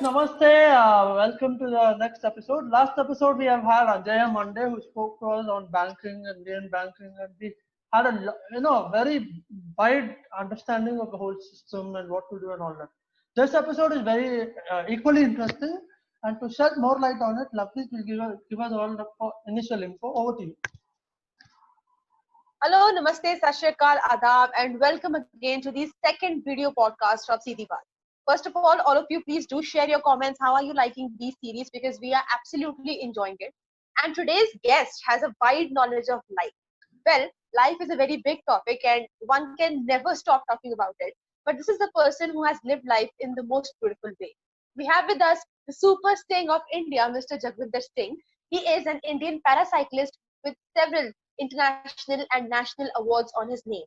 namaste. Welcome to the next episode. Last episode we have had Ajay Monday who spoke to us on banking, Indian banking, and we had very wide understanding of the whole system and what to do and all that. This episode is very equally interesting, and to shed more light on it, Lovepreet will give us all the initial info. Over to you. Hello, Namaste, Sashrikal, Adab, and welcome again to the second video podcast of Seedhi Baat. First of all of you, please do share your comments. How are you liking these series? Because we are absolutely enjoying it. And today's guest has a wide knowledge of life. Well, life is a very big topic and one can never stop talking about it. But this is the person who has lived life in the most beautiful way. We have with us the super sting of India, Mr. Jagvinder Singh. He is an Indian paracyclist with several international and national awards on his name.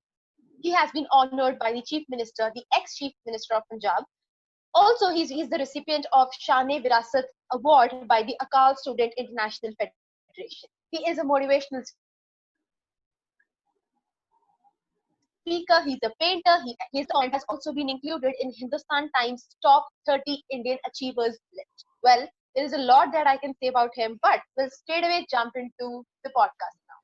He has been honored by the Chief Minister, the ex-Chief Minister of Punjab. Also, he's the recipient of Shane Virasat Award by the Akal Student International Federation. He is a motivational speaker, he's a painter, his comment has also been included in Hindustan Times top 30 Indian achievers list. Well, there is a lot that I can say about him, but we'll straight away jump into the podcast now.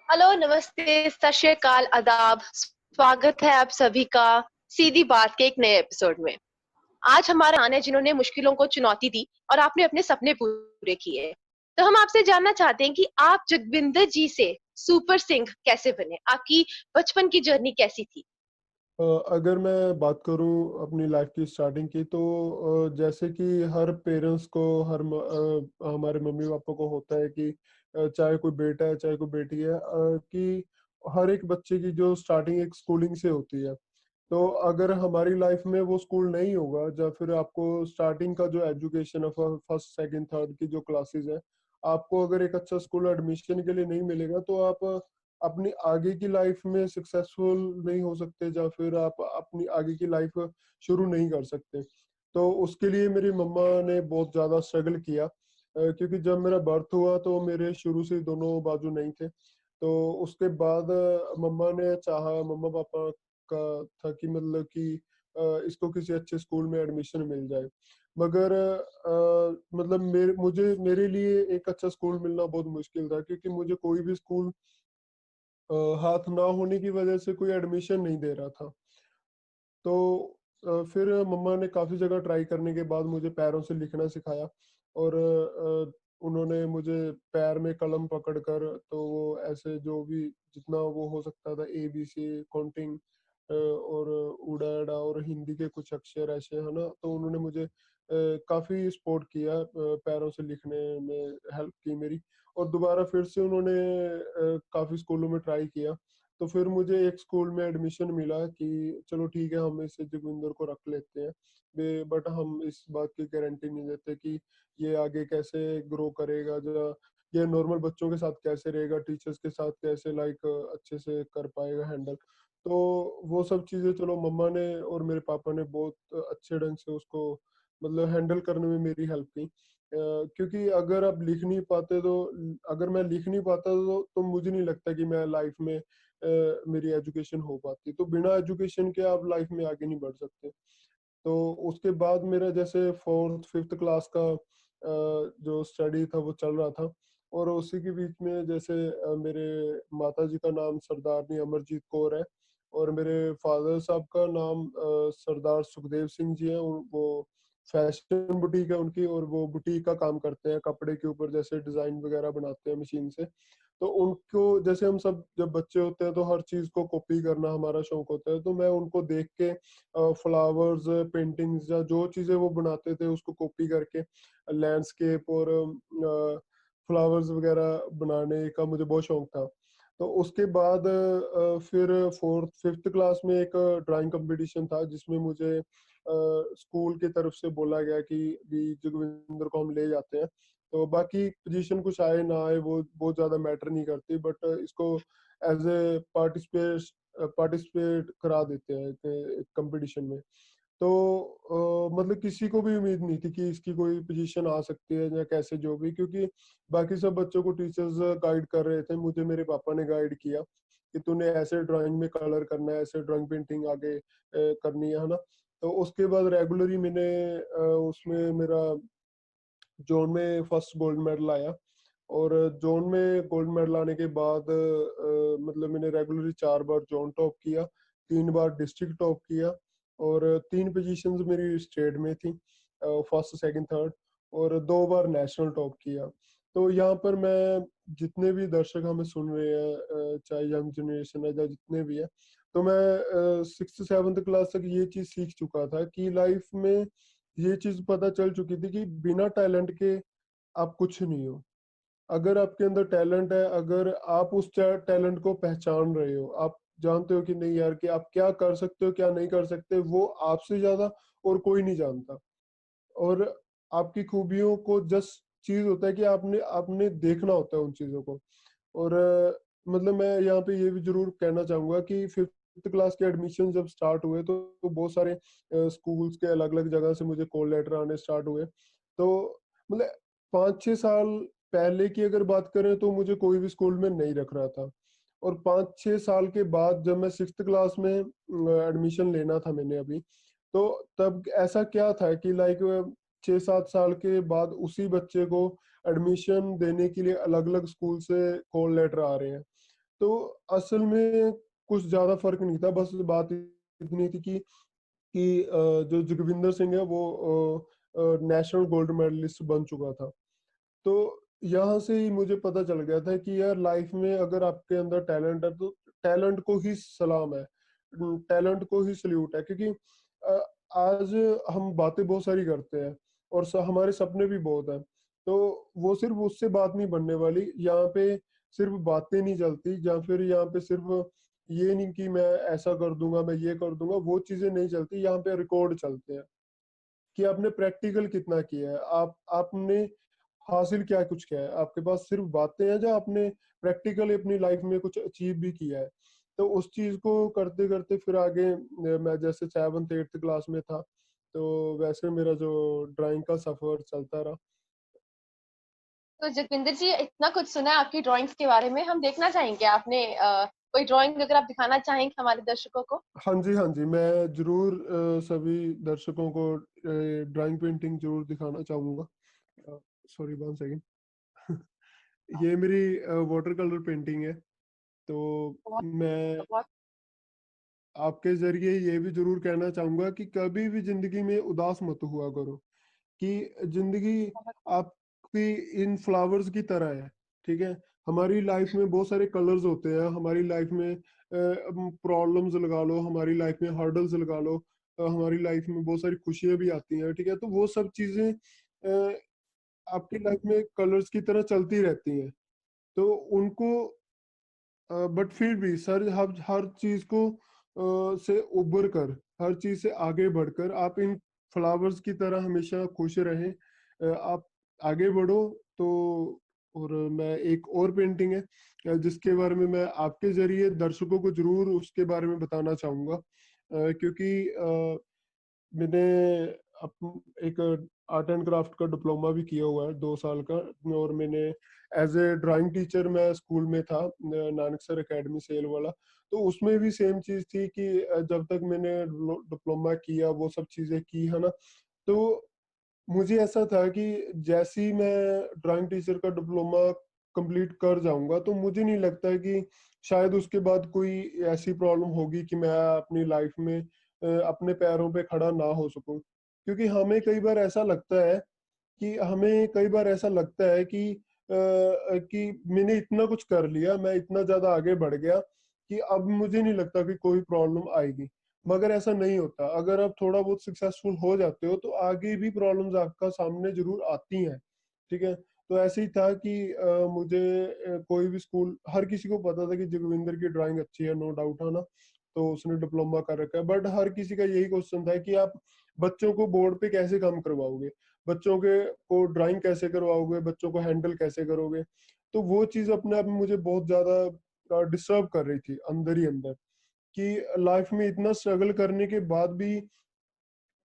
Hello नमस्ते सत श्री अकाल आदाब स्वागत है आप सभी का सीधी बात के एक नए एपिसोड में। आज हमारे मेहमान हैं जिन्होंने मुश्किलों को चुनौती दी और आपने अपने सपने पूरे किए। तो हम आपसे जानना चाहते हैं कि आप जगविंदर जी से सुपर सिंह कैसे बने, आपकी बचपन की जर्नी कैसी थी? अगर मैं बात करूं अपनी लाइफ की स्टार्टिंग की तो जैसे कि हर पेरेंट्स को हमारे मम्मी पापा को होता है कि चाहे कोई बेटा है चाहे कोई बेटी है कि हर एक बच्चे की जो स्टार्टिंग एक स्कूलिंग से होती है। तो अगर हमारी लाइफ में वो स्कूल नहीं होगा या फिर आपको स्टार्टिंग का जो एजुकेशन है फर्स्ट सेकंड थर्ड की जो क्लासेस है, आपको अगर एक अच्छा स्कूल एडमिशन के लिए नहीं मिलेगा तो आप अपनी आगे की लाइफ में सक्सेसफुल नहीं हो सकते या फिर आप अपनी आगे की लाइफ शुरू नहीं कर सकते। तो उसके लिए मेरी मम्मा ने बहुत ज़्यादा स्ट्रगल किया क्योंकि जब मेरा बर्थ हुआ तो मेरे शुरू से दोनों बाजू नहीं थे। तो उसके बाद मम्मा पापा का था कि मतलब कि इसको किसी अच्छे स्कूल में एडमिशन मिल जाए। मगर मतलब मेरे लिए एक अच्छा स्कूल मिलना बहुत मुश्किल था क्योंकि मुझे कोई भी स्कूल हाथ ना होने की वजह से कोई एडमिशन नहीं दे रहा था। तो फिर मम्मा ने काफ़ी जगह ट्राई करने के बाद मुझे पैरों से लिखना सिखाया और उन्होंने मुझे पैर में कलम पकड़कर तो वो ऐसे जो भी जितना वो हो सकता था ABC काउंटिंग और ऊड़ा एड़ा और हिंदी के कुछ अक्षर ऐसे है ना, तो उन्होंने मुझे काफ़ी सपोर्ट किया, पैरों से लिखने में हेल्प की मेरी। और दोबारा फिर से उन्होंने काफ़ी स्कूलों में ट्राई किया। तो फिर मुझे एक स्कूल में एडमिशन मिला कि चलो ठीक है हम इस जगविंदर को रख लेते हैं, बट हम इस बात की गारंटी नहीं देते कि ये आगे कैसे ग्रो करेगा, ये नॉर्मल बच्चों के साथ कैसे रहेगा, टीचर्स के साथ कैसे अच्छे से कर पाएगा हैंडल। तो वो सब चीज़ें चलो मम्मा ने और मेरे पापा ने बहुत अच्छे ढंग से उसको मतलब हैंडल करने में मेरी हेल्प की। क्योंकि अगर मैं लिख नहीं पाता तो मुझे नहीं लगता कि मैं लाइफ में मेरी एजुकेशन हो पाती। तो बिना एजुकेशन के आप लाइफ में आगे नहीं बढ़ सकते। तो उसके बाद मेरा जैसे 4th 5th क्लास का जो स्टडी था वो चल रहा था और उसी के बीच में जैसे मेरे माताजी का नाम सरदारनी अमरजीत कौर है और मेरे फादर साहब का नाम सरदार सुखदेव सिंह जी हैं। वो फैशन बुटीक है उनकी और वो बुटीक का काम करते हैं, कपड़े के ऊपर जैसे डिजाइन वगैरह बनाते हैं मशीन से। तो उनको जैसे हम सब जब बच्चे होते हैं तो हर चीज को कॉपी करना हमारा शौक होता है, तो मैं उनको देख के फ्लावर्स पेंटिंग्स या जो चीजें वो बनाते थे उसको कॉपी करके लैंडस्केप और फ्लावर्स वगैरह बनाने का मुझे बहुत शौक था। तो उसके बाद फिर 4th 5th क्लास में एक ड्राइंग कंपटीशन था जिसमें मुझे स्कूल की तरफ से बोला गया कि भी जगविंदर को हम ले जाते हैं। तो बाकी पोजीशन कुछ आए ना आए वो बहुत ज़्यादा मैटर नहीं करती, बट इसको एज ए पार्टिसिपेट करा देते हैं एक कंपटीशन में। तो मतलब किसी को भी उम्मीद नहीं थी कि इसकी कोई पोजीशन आ सकती है या कैसे जो भी, क्योंकि बाकी सब बच्चों को टीचर्स गाइड कर रहे थे, मुझे मेरे पापा ने गाइड किया। कि तूने ऐसे ड्राइंग में कलर करना है, ऐसे ड्राइंग पेंटिंग आगे करनी है ना। तो उसके बाद रेगुलरली मैंने उसमें मेरा जोन में फर्स्ट गोल्ड मेडल आया। और जोन में गोल्ड मेडल आने के बाद मतलब मैंने रेगुलरली 4 बार जोन टॉप किया, 3 बार डिस्ट्रिक्ट टॉप किया, और 3 पोजीशंस मेरी स्टेट में थी, फर्स्ट सेकंड थर्ड, और 2 बार नेशनल टॉप किया। तो यहाँ पर मैं जितने भी दर्शक हमें सुन रहे हैं, चाहे यंग जनरेशन है या जितने भी है, तो मैं 6th 7th क्लास तक ये चीज सीख चुका था कि लाइफ में ये चीज पता चल चुकी थी कि बिना टैलेंट के आप कुछ नहीं हो। अगर आपके अंदर टैलेंट है, अगर आप उस टैलेंट को पहचान रहे हो, आप जानते हो कि नहीं यार कि आप क्या कर सकते हो क्या नहीं कर सकते, वो आपसे ज्यादा और कोई नहीं जानता। और आपकी खूबियों को जस्ट चीज होता है कि आपने आपने देखना होता है उन चीजों को। और मतलब मैं यहाँ पे ये भी जरूर कहना चाहूंगा कि 5th क्लास के एडमिशन जब स्टार्ट हुए तो बहुत सारे स्कूल्स के अलग अलग जगह से मुझे कॉल लेटर आने स्टार्ट हुए। तो मतलब 5-6 साल पहले की अगर बात करें तो मुझे कोई भी स्कूल में नहीं रख रहा था। और 5-6 साल के बाद जब मैं 6th क्लास में एडमिशन लेना था मैंने अभी, तो तब ऐसा क्या था कि लाइक 6-7 साल के बाद उसी बच्चे को एडमिशन देने के लिए अलग अलग स्कूल से कॉल लेटर आ रहे हैं। तो असल में कुछ ज्यादा फर्क नहीं था, बस बात इतनी थी कि जो जोगविंदर सिंह है वो नेशनल गोल्ड मेडलिस्ट बन चुका था। तो यहाँ से ही मुझे पता चल गया था कि यार लाइफ में अगर आपके अंदर टैलेंट है तो टैलेंट को ही सलाम है, टैलेंट को ही सल्यूट है। क्योंकि अ, आज हम बातें बहुत सारी करते हैं और हमारे सपने भी बहुत हैं, तो वो सिर्फ उससे बात नहीं बनने वाली। यहाँ पे सिर्फ बातें नहीं चलती, या फिर यहाँ पे सिर्फ ये नहीं कि मैं ऐसा कर दूंगा, मैं ये कर दूंगा, वो चीजें नहीं चलती। यहाँ पे रिकॉर्ड चलते हैं कि आपने प्रैक्टिकल कितना किया है, आपने हासिल क्या कुछ किया है। आपके पास सिर्फ बातें हैं जो आपने प्रैक्टिकली अपनी लाइफ में कुछ अचीव भी किया है। तो उस चीज को करते करते फिर आगे मैं जैसे 7th 8th क्लास में था, तो वैसे मेरा जो ड्राइंग का सफर चलता रहा। तो जगविंदर जी, इतना कुछ सुना है आपकी ड्राइंग्स के बारे में, हम देखना चाहेंगे आपने कोई ड्राइंग अगर आप दिखाना चाहेंगे हमारे दर्शकों को। हाँ जी, हाँ जी, मैं जरूर सभी दर्शकों को ड्राइंग पेंटिंग जरूर दिखाना चाहूंगा। Sorry, 1 second. ये मेरी वाटर कलर पेंटिंग है। तो बहुत मैं बहुत आपके जरिए ये भी जरूर कहना चाहूंगा कि कभी भी जिंदगी में उदास मत हुआ करो, कि जिंदगी बहुत आपकी इन फ्लावर्स की तरह है। ठीक है, हमारी लाइफ में बहुत सारे कलर्स होते हैं, हमारी लाइफ में प्रॉब्लम्स लगा लो, हमारी लाइफ में हर्डल्स लगा लो, हमारी लाइफ में बहुत सारी खुशियां भी आती हैं। ठीक है, तो वो सब चीजें आपकी लाइफ में कलर्स की तरह चलती रहती हैं। तो उनको बट फिर भी सर हर चीज को से उबर कर, हर चीज से आगे बढ़कर आप इन फ्लावर्स की तरह हमेशा खुश रहें। आप आगे बढ़ो। तो और मैं एक और पेंटिंग है जिसके बारे में मैं आपके जरिए दर्शकों को जरूर उसके बारे में बताना चाहूंगा, क्योंकि मैंने एक आर्ट एंड क्राफ्ट का डिप्लोमा भी किया हुआ है 2 साल का। और मैंने एज ए ड्राइंग टीचर मैं स्कूल में था, नानक सर एकेडमी सेल वाला। तो उसमें भी सेम चीज थी कि जब तक मैंने डिप्लोमा किया वो सब चीजें की है ना, तो मुझे ऐसा था कि जैसे ही मैं ड्राइंग टीचर का डिप्लोमा कंप्लीट कर जाऊंगा तो मुझे नहीं लगता है कि शायद उसके बाद कोई ऐसी प्रॉब्लम होगी कि मैं अपनी लाइफ में अपने पैरों पे खड़ा ना हो सकूं। क्योंकि हमें कई बार ऐसा लगता है कि मैंने इतना कुछ कर लिया, मैं इतना ज्यादा आगे बढ़ गया कि अब मुझे नहीं लगता कि कोई प्रॉब्लम आएगी। मगर ऐसा नहीं होता। अगर आप थोड़ा बहुत सक्सेसफुल हो जाते हो तो आगे भी प्रॉब्लम्स आपका सामने जरूर आती हैं। ठीक है, तो ऐसे ही था कि मुझे कोई भी स्कूल, हर किसी को पता था कि जोगविंदर की ड्राइंग अच्छी है, नो डाउट है ना, तो उसने डिप्लोमा कर रखा है। बट हर किसी का यही क्वेश्चन था कि आप बच्चों को बोर्ड पे कैसे काम करवाओगे, बच्चों के को ड्राइंग कैसे करवाओगे, बच्चों को हैंडल कैसे करोगे। तो वो चीज अपने आप में मुझे बहुत ज्यादा डिस्टर्ब कर रही थी अंदर ही अंदर, कि लाइफ में इतना स्ट्रगल करने के बाद भी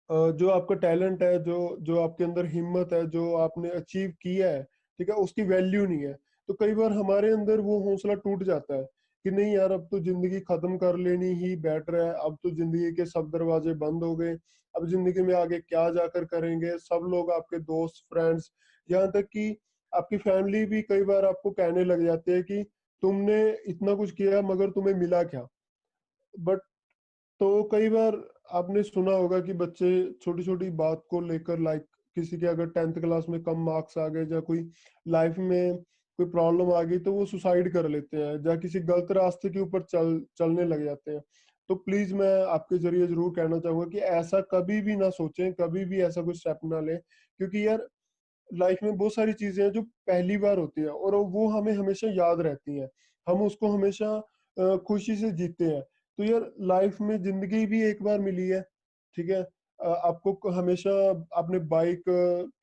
जो आपका टैलेंट है, जो जो आपके अंदर हिम्मत है, जो आपने अचीव किया है, ठीक है, उसकी वैल्यू नहीं है। तो कई बार हमारे अंदर वो हौसला टूट जाता है कि नहीं यार अब तो जिंदगी खत्म कर लेनी ही बेटर है, अब तो जिंदगी के सब दरवाजे बंद हो गए, अब जिंदगी में आगे क्या जाकर करेंगे। सब लोग आपके दोस्त, फ्रेंड्स, यहाँ तक कि आपकी फैमिली भी कई बार आपको कहने लग जाते हैं कि तुमने इतना कुछ किया मगर तुम्हें मिला क्या। बट तो कई बार आपने सुना होगा कि बच्चे छोटी छोटी बात को लेकर, लाइक किसी के अगर 10th क्लास में कम मार्क्स आ गए या कोई लाइफ में कोई प्रॉब्लम आ गई तो वो सुसाइड कर लेते हैं या किसी गलत रास्ते के ऊपर चलने लग जाते हैं। तो प्लीज मैं आपके जरिए जरूर कहना चाहूंगा कि ऐसा कभी भी ना सोचें, कभी भी ऐसा कोई स्टेप ना लें, क्योंकि यार लाइफ में बहुत सारी चीजें हैं जो पहली बार होती है और वो हमें हमेशा याद रहती हैं, हम उसको हमेशा खुशी से जीते हैं। तो यार लाइफ में जिंदगी भी एक बार मिली है, ठीक है। आपको हमेशा आपने बाइक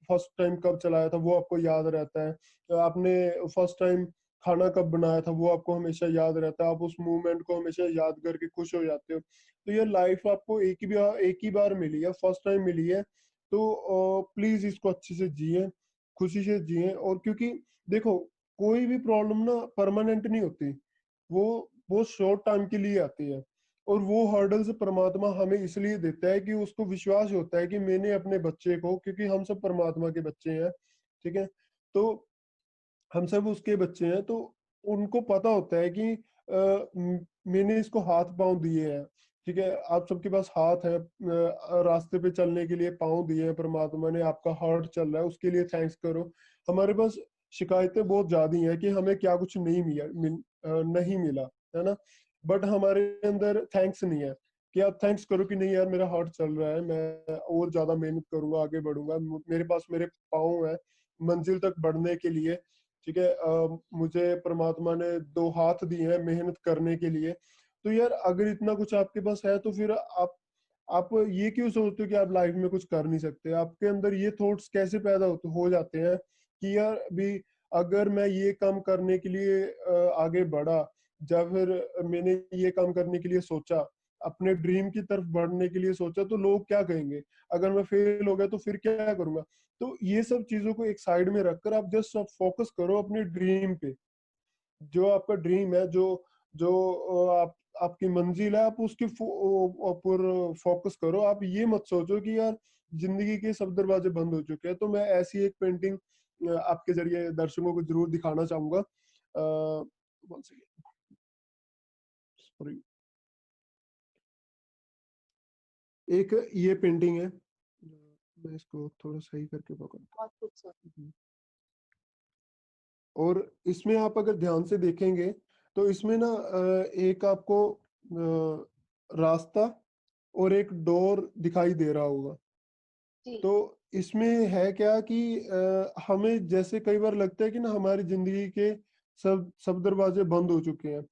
फर्स्ट टाइम कब चलाया था वो आपको याद रहता है, आपने फर्स्ट टाइम खाना कब बनाया था वो आपको हमेशा याद रहता है, आप उस मूवमेंट को हमेशा याद करके खुश हो जाते हो। तो ये लाइफ आपको एक ही बार मिली है, फर्स्ट टाइम मिली है। तो प्लीज इसको अच्छे से जिए, खुशी से जिए। और क्योंकि देखो कोई भी प्रॉब्लम ना परमानेंट नहीं होती, वो बहुत शॉर्ट टाइम के लिए आती है। और वो हर्डल्स परमात्मा हमें इसलिए देता है कि उसको विश्वास होता है कि मैंने अपने बच्चे को, क्योंकि हम सब परमात्मा के बच्चे हैं, ठीक है। तो हम सब उसके बच्चे हैं, तो उनको पता होता है कि मैंने इसको हाथ पांव दिए हैं, ठीक है। आप सबके पास हाथ है, रास्ते पे चलने के लिए पांव दिए हैं परमात्मा ने, आपका हार्ट चल रहा है उसके लिए थैंक्स करो। हमारे पास शिकायतें बहुत ज्यादा हैं कि हमें क्या कुछ नहीं मिला, है ना। बट हमारे अंदर थैंक्स नहीं है कि आप थैंक्स करो कि नहीं यार मेरा हार्ट चल रहा है, मैं और ज्यादा मेहनत करूंगा, आगे बढ़ूंगा, मेरे पास मेरे पाँव है मंजिल तक बढ़ने के लिए, ठीक है। मुझे परमात्मा ने दो हाथ दिए हैं मेहनत करने के लिए। तो यार अगर इतना कुछ आपके पास है तो फिर आप ये क्यों सोचते हो कि आप लाइफ में कुछ कर नहीं सकते। आपके अंदर ये थॉट्स कैसे पैदा हो जाते हैं कि यार अभी अगर मैं ये काम करने के लिए आगे बढ़ा, या फिर मैंने ये काम करने के लिए सोचा, अपने ड्रीम की तरफ बढ़ने के लिए सोचा, तो लोग क्या कहेंगे, अगर मैं फेल हो गया तो फिर क्या करूंगा। तो ये सब चीजों को एक साइड में रखकर आप जस्ट आप फोकस करो अपने ड्रीम पे। जो आपका ड्रीम है, जो जो आप आपकी मंजिल है, आप उसके ऊपर फोकस करो। आप ये मत सोचो कि यार जिंदगी के सब दरवाजे बंद हो चुके हैं। तो मैं ऐसी एक पेंटिंग आपके जरिए दर्शकों को जरूर दिखाना चाहूंगा। One second, sorry. एक ये पेंटिंग है, मैं इसको थोड़ा सही करके पकड़ता बहुत खूबसूरत। हूँ। और इसमें आप अगर ध्यान से देखेंगे तो इसमें ना एक आपको रास्ता और एक डोर दिखाई दे रहा होगा। जी तो इसमें है क्या कि हमें जैसे कई बार लगता है कि ना हमारी जिंदगी के सब सब दरवाजे बंद हो चुके हैं।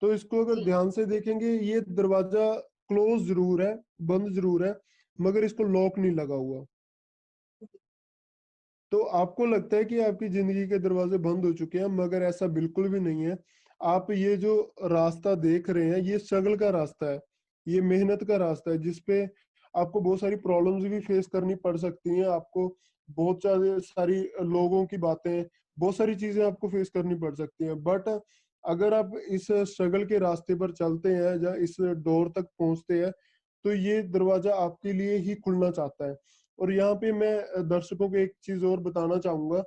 तो इसको अगर जी ध्यान से देखेंगे ये दरवाजा क्लोज जरूर है, बंद जरूर है, मगर इसको लॉक नहीं लगा हुआ। तो आपको लगता है कि आपकी जिंदगी के दरवाजे बंद हो चुके हैं, मगर ऐसा बिल्कुल भी नहीं है। आप ये जो रास्ता देख रहे हैं ये स्ट्रगल का रास्ता है, ये मेहनत का रास्ता है, जिसपे आपको बहुत सारी प्रॉब्लम्स भी फेस करनी पड़ सकती हैं, आपको बहुत सारी लोगों की बातें, बहुत सारी चीजें आपको फेस करनी पड़ सकती हैं। बट अगर आप इस स्ट्रगल के रास्ते पर चलते हैं या इस डोर तक पहुंचते हैं तो ये दरवाजा आपके लिए ही खुलना चाहता है। और यहाँ पे मैं दर्शकों को एक चीज और बताना चाहूंगा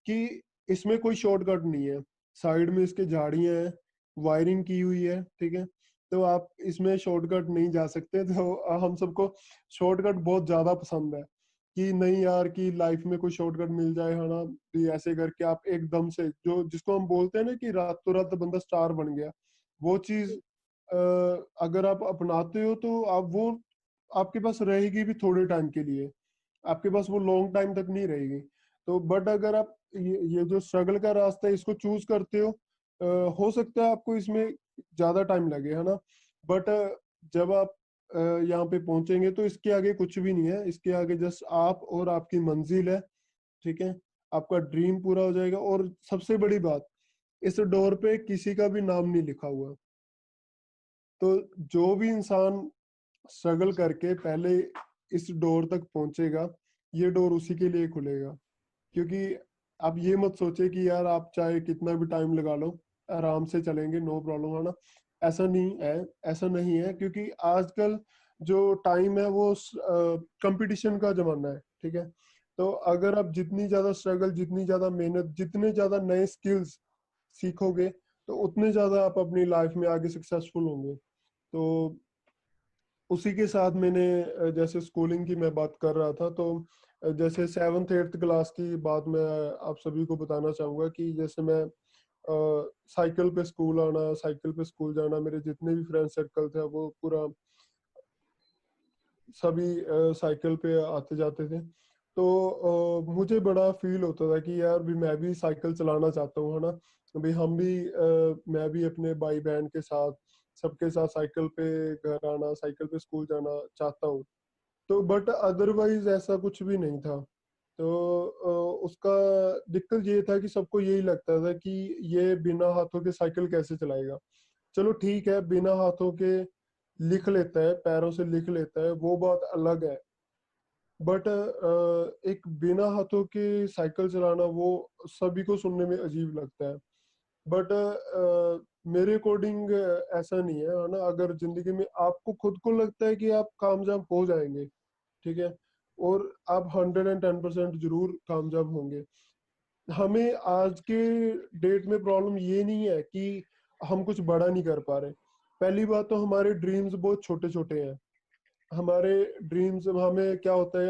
कि इसमें कोई शॉर्टकट नहीं है। साइड में इसके झाड़ियां हैं, वायरिंग की हुई है, ठीक है। तो आप इसमें शॉर्टकट नहीं जा सकते। तो हम सबको शॉर्टकट बहुत ज्यादा पसंद है कि नहीं यार कि लाइफ में कोई शॉर्टकट मिल जाए, है ना, कि ऐसे करके आप एकदम से जो जिसको हम बोलते हैं ना कि रातों रात बंदा स्टार बन गया, वो चीज अगर आप अपनाते हो तो आप वो आपके पास रहेगी भी थोड़े टाइम के लिए, आपके पास वो लॉन्ग टाइम तक नहीं रहेगी। तो बट अगर आप ये जो स्ट्रगल का रास्ता है इसको चूज करते हो, हो सकता है आपको इसमें ज्यादा टाइम लगे, है ना। बट जब आप यहाँ पे पहुंचेंगे तो इसके आगे कुछ भी नहीं है, इसके आगे जस्ट आप और आपकी मंजिल है, ठीक है। आपका ड्रीम पूरा हो जाएगा। और सबसे बड़ी बात, इस डोर पे किसी का भी नाम नहीं लिखा हुआ। तो जो भी इंसान स्ट्रगल करके पहले इस डोर तक पहुंचेगा, ये डोर उसी के लिए खुलेगा। क्योंकि आप ये मत सोचे कि यार आप चाहे कितना भी टाइम लगा लो, आराम से चलेंगे, नो प्रॉब्लम, है ना। ऐसा नहीं है, ऐसा नहीं है, क्योंकि आजकल जो टाइम है वो कंपटीशन का जमाना है, ठीक है। तो अगर आप जितनी ज्यादा स्ट्रगल, जितनी ज्यादा मेहनत, जितने ज्यादा नए स्किल्स सीखोगे, तो उतने ज्यादा आप अपनी लाइफ में आगे सक्सेसफुल होंगे। तो उसी के साथ मैंने जैसे स्कूलिंग की मैं बात कर रहा था, तो जैसे 7th 8th क्लास की बात मैं आप सभी को बताना चाहूंगा कि जैसे मैं साइकिल पे स्कूल आना, साइकिल पे स्कूल जाना, मेरे जितने भी फ्रेंड सर्कल थे वो पूरा सभी साइकिल पे आते जाते थे। तो मुझे बड़ा फील होता था कि यार भी मैं भी साइकिल चलाना चाहता हूँ, है ना। भाई हम भी मैं भी अपने भाई बहन के साथ, सबके साथ साइकिल पे घर आना, साइकिल पे स्कूल जाना चाहता हूँ। तो बट अदरवाइज ऐसा कुछ भी नहीं था। तो उसका दिक्कत ये था कि सबको यही लगता था कि ये बिना हाथों के साइकिल कैसे चलाएगा। चलो ठीक है, बिना हाथों के लिख लेता है, पैरों से लिख लेता है, वो बात अलग है। बट एक बिना हाथों के साइकिल चलाना वो सभी को सुनने में अजीब लगता है। बट मेरे अकॉर्डिंग ऐसा नहीं है ना। अगर जिंदगी में आपको खुद को लगता है कि आप कामयाब हो जाएंगे, ठीक है, और आप 110% जरूर कामयाब होंगे। हमें आज के डेट में प्रॉब्लम ये नहीं है कि हम कुछ बड़ा नहीं कर पा रहे। पहली बात तो हमारे ड्रीम्स बहुत छोटे छोटे हैं। हमारे ड्रीम्स, हमें क्या होता है,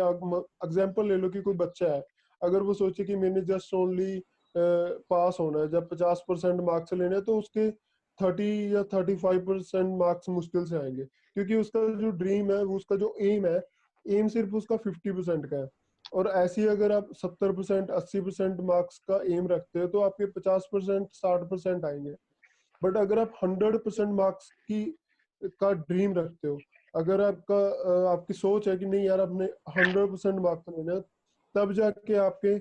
एग्जाम्पल ले लो कि कोई बच्चा है, अगर वो सोचे कि मैंने जस्ट ओनली पास होना है, जब 50% मार्क्स लेने हैं, तो उसके 30 या 35% मार्क्स मुश्किल से आएंगे, क्योंकि उसका जो ड्रीम है, वो उसका जो एम है, एम सिर्फ उसका 50% का है। और ऐसे ही अगर आप 70% 80% मार्क्स का एम रखते हो, तो आपके 50% 60% आएंगे। बट अगर आप 100% मार्क्स की का ड्रीम रखते हो, अगर आपका आपकी सोच है कि नहीं यार अपने 100% मार्क्स लेना है, तब जाके आपके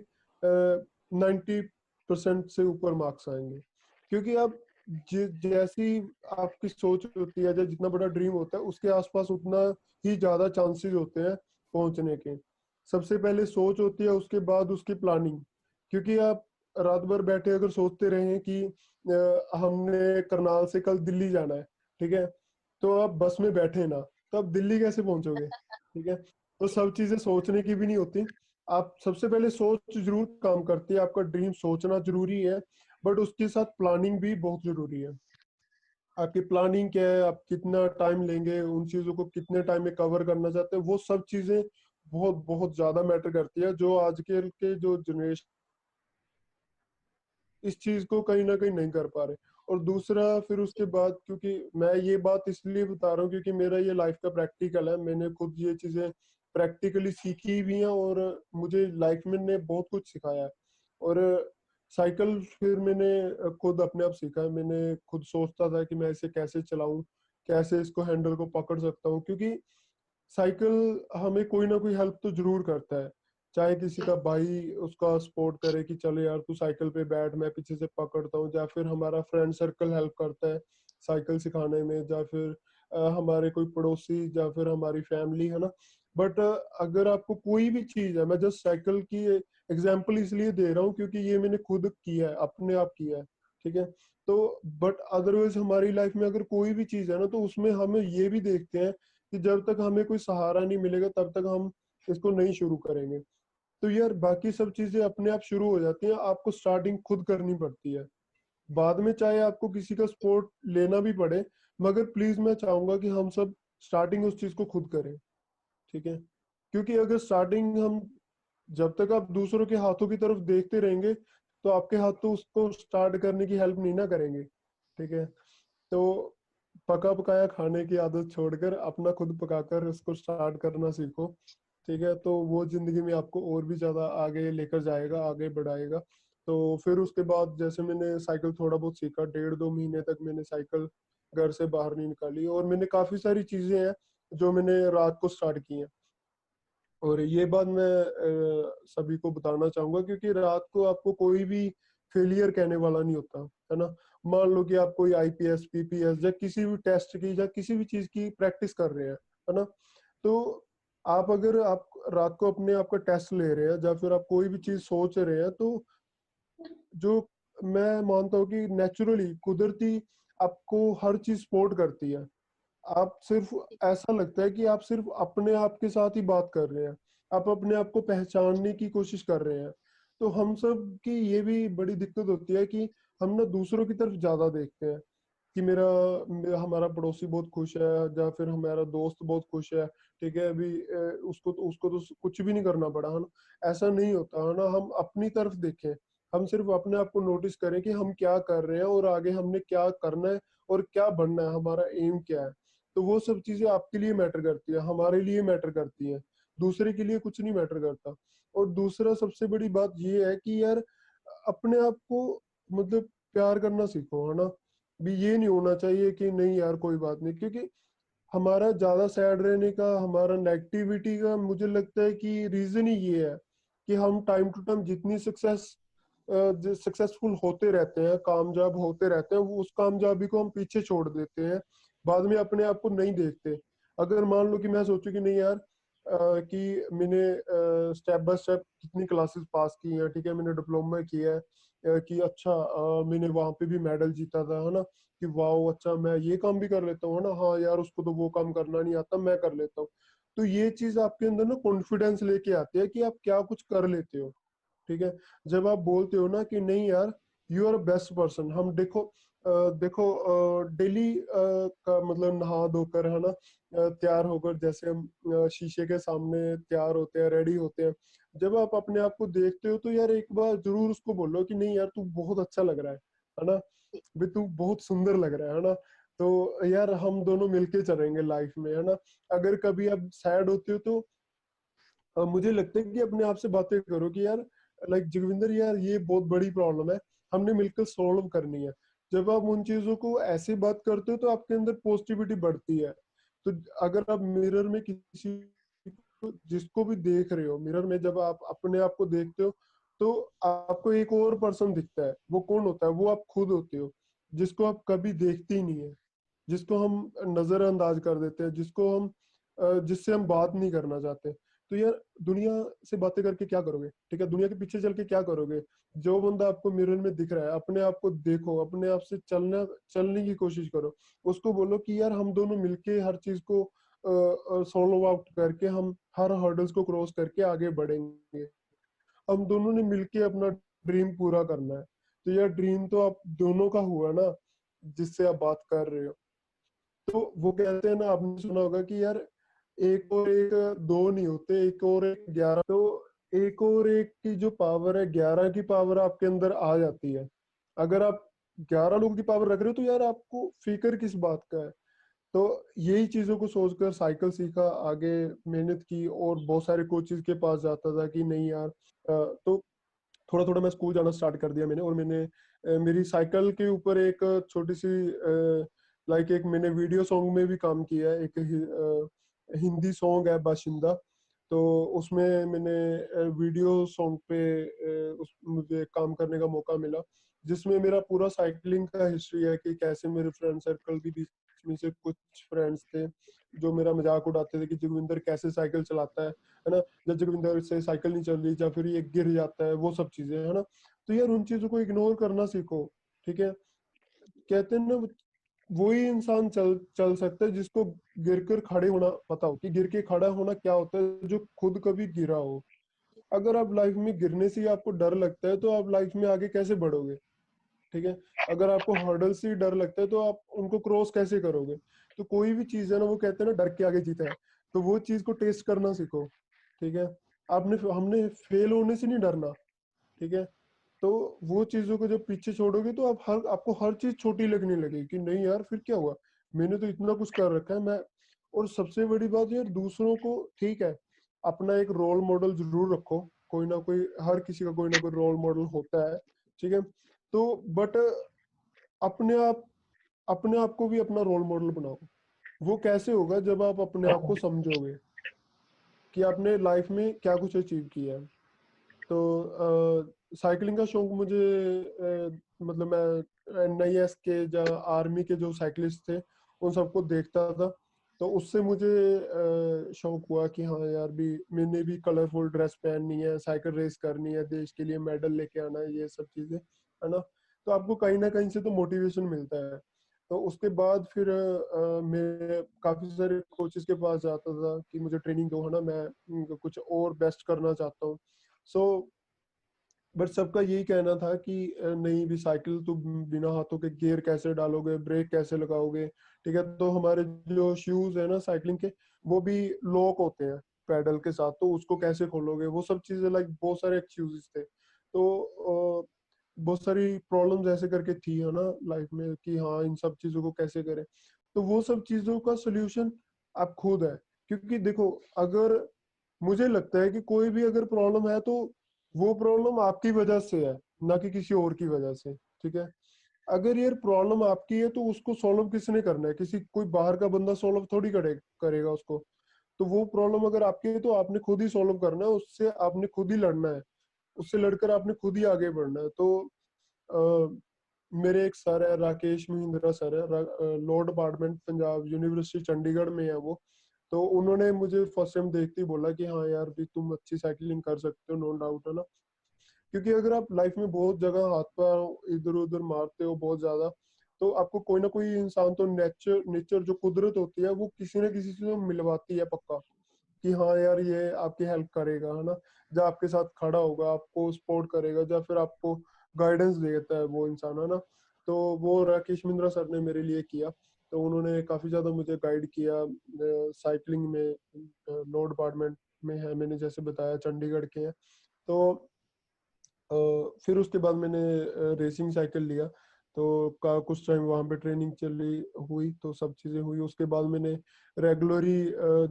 90% से ऊपर मार्क्स आएंगे। क्योंकि आप जैसी आपकी सोच होती है, या जितना बड़ा ड्रीम होता है, उसके आसपास उतना ही ज्यादा चांसेस होते हैं पहुंचने के। सबसे पहले सोच होती है, उसके बाद उसकी प्लानिंग। क्योंकि आप रात भर बैठे अगर सोचते रहे कि हमने करनाल से कल दिल्ली जाना है, ठीक है, तो आप बस में बैठे ना, तो आप दिल्ली कैसे पहुंचोगे, ठीक है। तो सब चीजें सोचने की भी नहीं होती। आप सबसे पहले सोच जरूर काम करती है, आपका ड्रीम सोचना जरूरी है, बट उसके साथ प्लानिंग भी बहुत जरूरी है। आपकी प्लानिंग क्या है, आप कितना टाइम लेंगे, उन चीजों को कितने टाइम में कवर करना चाहते हैं, वो सब चीजें बहुत बहुत ज्यादा मैटर करती है, जो आज के जो जनरेशन इस चीज को कहीं ना कहीं नहीं कर पा रहे। और दूसरा फिर उसके बाद, क्योंकि मैं ये बात इसलिए बता रहा हूँ क्योंकि मेरा ये लाइफ का प्रैक्टिकल है, मैंने खुद ये चीजें प्रैक्टिकली सीखी भी हैं, और मुझे लाइफ में ने बहुत कुछ सिखाया है। और साइकिल फिर मैंने खुद अपने आप सीखा है। मैंने खुद सोचता था कि मैं इसे कैसे चलाऊं, कैसे इसको हैंडल को पकड़ सकता हूँ, क्योंकि साइकिल हमें कोई ना कोई हेल्प तो जरूर करता है। चाहे किसी का भाई उसका सपोर्ट करे कि चल यार तू साइकिल पे बैठ, मैं पीछे से पकड़ता हूँ, या फिर हमारा फ्रेंड सर्कल हेल्प करता है साइकिल सिखाने में, या फिर हमारे कोई पड़ोसी, या फिर हमारी फैमिली, है ना। बट अगर आपको कोई भी चीज है, मैं जस्ट साइकिल की एग्जाम्पल इसलिए दे रहा हूँ क्योंकि ये मैंने खुद किया है, अपने आप किया है, ठीक है। तो बट अदरवाइज हमारी लाइफ में अगर कोई भी चीज है ना, तो उसमें हमें ये भी देखते हैं कि जब तक हमें कोई सहारा नहीं मिलेगा, तब तक हम इसको नहीं शुरू करेंगे। तो यार बाकी सब चीजें अपने आप शुरू हो जाती हैं, आपको स्टार्टिंग खुद करनी पड़ती है। बाद में चाहे आपको किसी का सपोर्ट लेना भी पड़े, मगर प्लीज मैं चाहूंगा कि हम सब स्टार्टिंग उस चीज को खुद करें, ठीक है। क्योंकि अगर स्टार्टिंग हम, जब तक आप दूसरों के हाथों की तरफ देखते रहेंगे, तो आपके हाथ तो उसको स्टार्ट करने की हेल्प नहीं ना करेंगे, ठीक है। तो पका पकाया खाने की आदत छोड़कर अपना खुद पकाकर उसको स्टार्ट करना सीखो, ठीक है। तो वो जिंदगी में आपको और भी ज्यादा आगे लेकर जाएगा, आगे बढ़ाएगा। तो फिर उसके बाद जैसे मैंने साइकिल थोड़ा बहुत सीखा, 1.5 2 महीने तक मैंने साइकिल घर से बाहर नहीं निकाली, और मैंने काफी सारी चीजें हैं जो मैंने रात को स्टार्ट की हैं। और ये बात मैं सभी को बताना चाहूंगा, क्योंकि रात को आपको कोई भी फेलियर कहने वाला नहीं होता, है ना। मान लो कि आप कोई आईपीएस पीपीएस या किसी भी टेस्ट की या किसी भी चीज की प्रैक्टिस कर रहे हैं, है ना। तो आप अगर आप रात को अपने आप का टेस्ट ले रहे हैं, या फिर आप कोई भी चीज सोच रहे हैं, तो जो मैं मानता हूँ कि नेचुरली कुदरती आपको हर चीज सपोर्ट करती है। आप सिर्फ ऐसा लगता है कि आप सिर्फ अपने आप के साथ ही बात कर रहे हैं, आप अपने आप को पहचानने की कोशिश कर रहे हैं। तो हम सब की ये भी बड़ी दिक्कत होती है कि हम ना दूसरों की तरफ ज्यादा देखते हैं कि हमारा पड़ोसी बहुत खुश है या फिर हमारा दोस्त बहुत खुश है, ठीक है, अभी उसको तो कुछ भी नहीं करना पड़ा, है ना। ऐसा नहीं होता, है ना। हम अपनी तरफ देखें, हम सिर्फ अपने आप को नोटिस करें कि हम क्या कर रहे हैं और आगे हमने क्या करना है और क्या बनना है, हमारा एम क्या है। तो वो सब चीजें आपके लिए मैटर करती है, हमारे लिए मैटर करती है, दूसरे के लिए कुछ नहीं मैटर करता। और दूसरा सबसे बड़ी बात ये है कि यार अपने आप को मतलब प्यार करना सीखो, है ना। भी ये नहीं होना चाहिए कि नहीं यार कोई बात नहीं, क्योंकि हमारा ज्यादा सैड रहने का, हमारा नेगेटिविटी का मुझे लगता है कि रीजन ही ये है कि हम टाइम टू टाइम जितनी सक्सेसफुल होते रहते हैं, कामयाब होते रहते हैं, वो उस कामयाबी को हम पीछे छोड़ देते हैं, बाद में अपने आप को नहीं देखते। अगर मान लो कि मैं सोचूं कि नहीं यार कि मैंने स्टेप बाय स्टेप कितनी क्लासेस पास की हैं, ठीक है, मैंने डिप्लोमा किया है, कि अच्छा मैंने वहां पे भी मेडल जीता था, है ना, कि वाह अच्छा मैं ये काम भी कर लेता हूँ, है ना, हाँ यार उसको तो वो काम करना नहीं आता, मैं कर लेता हूँ। तो ये चीज आपके अंदर ना कॉन्फिडेंस लेके आती है कि आप क्या कुछ कर लेते हो, ठीक है। जब आप बोलते हो ना कि नहीं यार यू आर बेस्ट पर्सन, हम देखो डेली का मतलब नहा धोकर, है ना, तैयार होकर जैसे हम शीशे के सामने तैयार होते हैं, रेडी होते हैं, जब आप अपने आप को देखते हो तो यार एक बार जरूर उसको बोलो कि नहीं यार तू बहुत अच्छा लग रहा है ना, भी तू बहुत सुंदर लग रहा है ना। तो यार हम दोनों मिलके चलेंगे लाइफ में, है ना। अगर कभी आप सैड होते हो तो मुझे लगता है कि अपने आप से बातें करो कि यार लाइक जगविंदर यार ये बहुत बड़ी प्रॉब्लम है, हमने मिलकर सॉल्व करनी है। जब आप उन चीजों को ऐसे बात करते हो तो आपके अंदर पॉजिटिविटी बढ़ती है। तो अगर आप मिरर में किसी जिसको भी देख रहे हो, मिरर में जब आप अपने आप को देखते हो तो आपको एक और पर्सन दिखता है। वो कौन होता है? वो आप खुद होते हो, जिसको आप कभी देखते ही नहीं है, जिसको हम नजरअंदाज कर देते हैं, जिससे हम बात नहीं करना चाहते। तो यार दुनिया से बातें करके क्या करोगे, ठीक है, दुनिया के पीछे चल के क्या करोगे। जो बंदा आपको मिरर में दिख रहा है, अपने आप को देखो, अपने आप से चलने की कोशिश करो। उसको बोलो कि यार हम दोनों मिलके हर चीज को सॉल्व आउट करके हम हर हर्डल्स को क्रॉस करके आगे बढ़ेंगे। हम दोनों ने मिलके अपना ड्रीम पूरा करना है। तो यार ड्रीम तो आप दोनों का हुआ ना, जिससे आप बात कर रहे हो। तो वो कहते हैं ना, आपने सुना होगा कि यार एक और एक दो नहीं होते, एक और एक 11। तो एक और एक की जो पावर है, 11 की पावर आपके अंदर आ जाती है। अगर आप 11 लोगों की पावर रख रहे हो तो यार आपको फिक्र किस बात का है। तो यही चीजों को सोचकर साइकिल सीखा, आगे मेहनत की और बहुत सारे कोचेस के पास जाता था कि नहीं यार तो थोड़ा थोड़ा मैं स्कूल जाना स्टार्ट कर दिया मैंने। और मेरी साइकिल के ऊपर एक छोटी सी लाइक एक मैंने वीडियो सॉन्ग में भी काम किया है। एक हिंदी सॉन्ग है बाशिंदा, तो उसमें मैंने वीडियो सॉन्ग पे मुझे काम करने का मौका मिला, जिसमें मेरा पूरा साइकिलिंग का हिस्ट्री है कि कैसे मेरे फ्रेंड सर्कल के बीच में से कुछ फ्रेंड्स थे जो मेरा मजाक उड़ाते थे कि जोगिंदर कैसे साइकिल चलाता है ना, जब जोगिंदर से साइकिल नहीं चल रही या फिर ये गिर जाता है, वो सब चीजें, है ना। तो यार उन चीजों को इग्नोर करना सीखो, ठीक है। कहते हैं ना, वही इंसान चल चल सकता है जिसको गिर कर खड़े होना पता हो, कि गिर के खड़ा होना क्या होता है, जो खुद कभी गिरा हो। अगर आप लाइफ में गिरने से ही आपको डर लगता है तो आप लाइफ में आगे कैसे बढ़ोगे, ठीक है। अगर आपको हर्डल से ही डर लगता है तो आप उनको क्रॉस कैसे करोगे। तो कोई भी चीज है ना, वो कहते हैं ना, डर के आगे जीता है। तो वो चीज को टेस्ट करना सीखो, ठीक है। हमने फेल होने से नहीं डरना, ठीक है। तो वो चीजों को जब पीछे छोड़ोगे तो आपको हर चीज छोटी लगने लगेगी कि नहीं यार फिर क्या हुआ, मैंने तो इतना कुछ कर रखा है मैं। और सबसे बड़ी बात यार, दूसरों को, ठीक है, अपना एक रोल मॉडल जरूर रखो, कोई ना कोई, हर किसी का कोई ना कोई रोल मॉडल होता है, ठीक है। तो बट अपने आप अपने आप को भी अपना रोल मॉडल बनाओ। वो कैसे होगा? जब आप अपने आप को समझोगे कि आपने लाइफ में क्या कुछ अचीव किया है। तो साइकिलिंग का शौक मुझे मतलब मैं NIS के या आर्मी के जो साइकिलिस्ट थे उन सबको देखता था, तो उससे मुझे शौक हुआ कि हाँ यार भी मैंने भी कलरफुल ड्रेस पहननी है, साइकिल रेस करनी है, देश के लिए मेडल लेके आना है, ये सब चीजें, है ना। तो आपको कहीं ना कहीं से तो मोटिवेशन मिलता है। तो उसके बाद फिर मैं काफी सारे कोचेस के पास जाता था कि मुझे ट्रेनिंग दो, है ना, मैं कुछ और बेस्ट करना चाहता हूँ। सो बट सबका यही कहना था कि नहीं भी, साइकिल तो बिना हाथों के गियर कैसे डालोगे, ब्रेक कैसे लगाओगे, ठीक है। तो हमारे जो शूज है ना साइकिलिंग के, वो भी लॉक होते हैं पैडल के साथ, तो उसको कैसे खोलोगे, वो सब चीजें, लाइक बहुत सारे एक्सक्यूजेस थे। तो बहुत सारी प्रॉब्लम्स ऐसे करके थी, है ना, लाइफ में, कि हाँ इन सब चीजों को कैसे करें। तो वो सब चीजों का सोल्यूशन आप खुद है। क्योंकि देखो, अगर मुझे लगता है कि कोई भी अगर प्रॉब्लम है तो वो प्रॉब्लम आपकी वजह से है, ना कि किसी और की वजह से, ठीक है। अगर ये प्रॉब्लम आपकी है तो उसको सॉल्व किसने करना है, किसी कोई बाहर का बंदा सॉल्व थोड़ी करेगा उसको। तो वो प्रॉब्लम अगर आपकी है तो आपने खुद ही सॉल्व करना है, उससे आपने खुद ही लड़ना है, उससे लड़कर आपने खुद ही आगे बढ़ना है। तो मेरे एक सर है, राकेश महिंद्रा सर है, law department Punjab university Chandigarh में है वो। तो उन्होंने मुझे फर्स्ट टाइम देखते ही बोला कि हाँ यार भी तुम अच्छी साइकिलिंग कर सकते हो, नो डाउट, है ना। क्योंकि अगर आप लाइफ में बहुत जगह हाथ पैर इधर उधर मारते हो बहुत ज्यादा, तो आपको कोई ना कोई इंसान तो नेचर जो कुदरत होती है वो किसी न किसी से तो मिलवाती है पक्का, कि हाँ यार ये आपकी हेल्प करेगा, है ना। जब आपके साथ खड़ा होगा, आपको सपोर्ट करेगा, या फिर आपको गाइडेंस देता है वो इंसान, है ना। तो वो राकेश मिंद्रा सर ने मेरे लिए किया। तो उन्होंने काफी ज्यादा मुझे गाइड किया साइकिलिंग में। लॉ डिपार्टमेंट में है, मैंने जैसे बताया, चंडीगढ़ के हैं। तो फिर उसके बाद मैंने रेसिंग साइकिल लिया। तो का कुछ टाइम वहाँ पे ट्रेनिंग चली हुई, तो सब चीज़ें हुई। उसके बाद मैंने रेगुलरली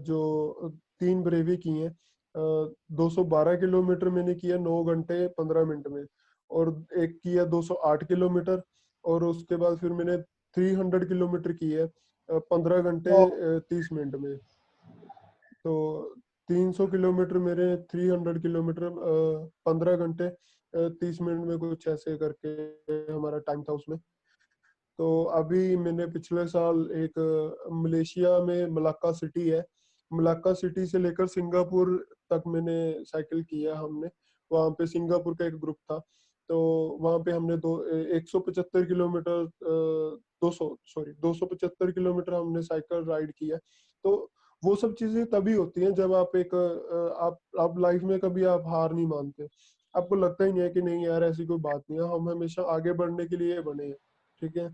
जो 3 ब्रेवी की हैं, 212 किलोमीटर मैंने किया 9 घंटे 15 मिनट में, और एक किया 208 किलोमीटर, और उसके बाद फिर मैंने 300 किलोमीटर की है 15 घंटे 30 मिनट में। तो 300 किलोमीटर मेरे 300 किलोमीटर 15 घंटे 30 मिनट में, कुछ ऐसे करके हमारा टाइम था उसमें। तो अभी मैंने पिछले साल एक मलेशिया में मलाक्का सिटी है, मलाक्का सिटी से लेकर सिंगापुर तक मैंने साइकिल किया हमने। वहाँ पे सिंगापुर का एक ग्रुप था, तो वहाँ पे हमने 175 किलोमीटर 275 किलोमीटर हमने साइकिल राइड किया। तो वो सब चीजें तभी होती हैं जब आप एक आप लाइफ में कभी आप हार नहीं मानते। आपको लगता ही नहीं है कि नहीं यार ऐसी कोई बात नहीं है, हम हमेशा आगे बढ़ने के लिए बने हैं, ठीक है।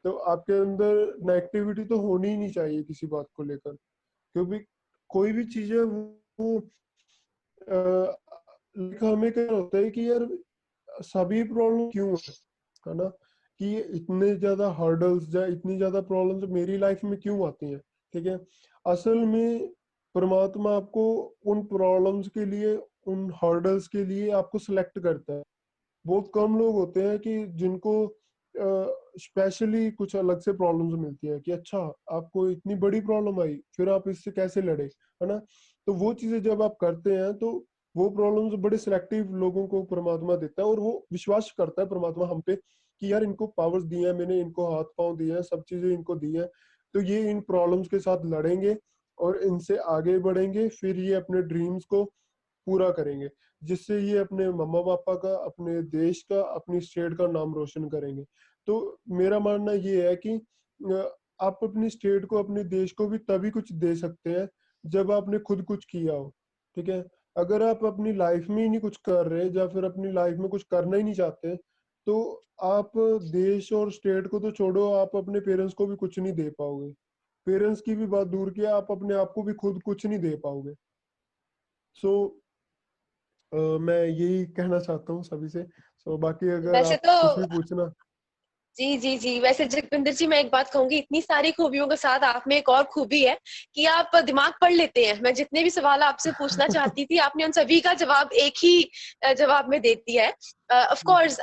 तो आपके अंदर नेगेटिविटी तो होनी ही नहीं चाहिए किसी बात को लेकर, क्योंकि कोई भी चीज है वो हमें क्या होता है कि यार सभी प्रॉब्लम क्यों है ना, कि ये इतने ज्यादा हर्डल्स या इतनी ज्यादा प्रॉब्लम्स मेरी लाइफ में क्यों आती हैं, ठीक है। असल में परमात्मा आपको उन प्रॉब्लम्स के लिए, उन हर्डल्स के लिए आपको सिलेक्ट करता है। बहुत कम लोग होते हैं कि जिनको स्पेशली कुछ अलग से प्रॉब्लम्स मिलती है, कि अच्छा आपको इतनी बड़ी प्रॉब्लम आई, फिर आप इससे कैसे लड़े, है ना। तो वो चीजें जब आप करते हैं तो वो प्रॉब्लम्स बड़े सिलेक्टिव लोगों को परमात्मा देता है, और वो विश्वास करता है परमात्मा हम पे कि यार इनको पावर्स दी है मैंने, इनको हाथ पांव दिए हैं, सब चीजें इनको दी हैं, तो ये इन प्रॉब्लम्स के साथ लड़ेंगे और इनसे आगे बढ़ेंगे, फिर ये अपने ड्रीम्स को पूरा करेंगे, जिससे ये अपने मम्मा पापा का, अपने देश का, अपनी स्टेट का नाम रोशन करेंगे। तो मेरा मानना ये है कि आप अपनी स्टेट को, अपने देश को भी तभी कुछ दे सकते हैं जब आपने खुद कुछ किया हो, ठीक है। अगर आप अपनी लाइफ में ही नहीं कुछ कर रहे, या फिर अपनी लाइफ में कुछ करना ही नहीं चाहते, तो आप देश और स्टेट को तो छोड़ो, आप अपने पेरेंट्स को भी कुछ नहीं दे पाओगे। पेरेंट्स की भी बात दूर किया, आप अपने आप को भी खुद कुछ नहीं दे पाओगे। सो मैं यही कहना चाहता हूँ सभी से। सो बाकी अगर वैसे आप तो कुछ भी पूछना। जी जी जी, वैसे जगविंदर जी मैं एक बात कहूंगी, इतनी सारी खूबियों के साथ आप में एक और खूबी है कि आप दिमाग पढ़ लेते हैं। मैं जितने भी सवाल आपसे पूछना चाहती थी आपने उन सभी का जवाब एक ही जवाब में दे दिया है। ऑफ कोर्स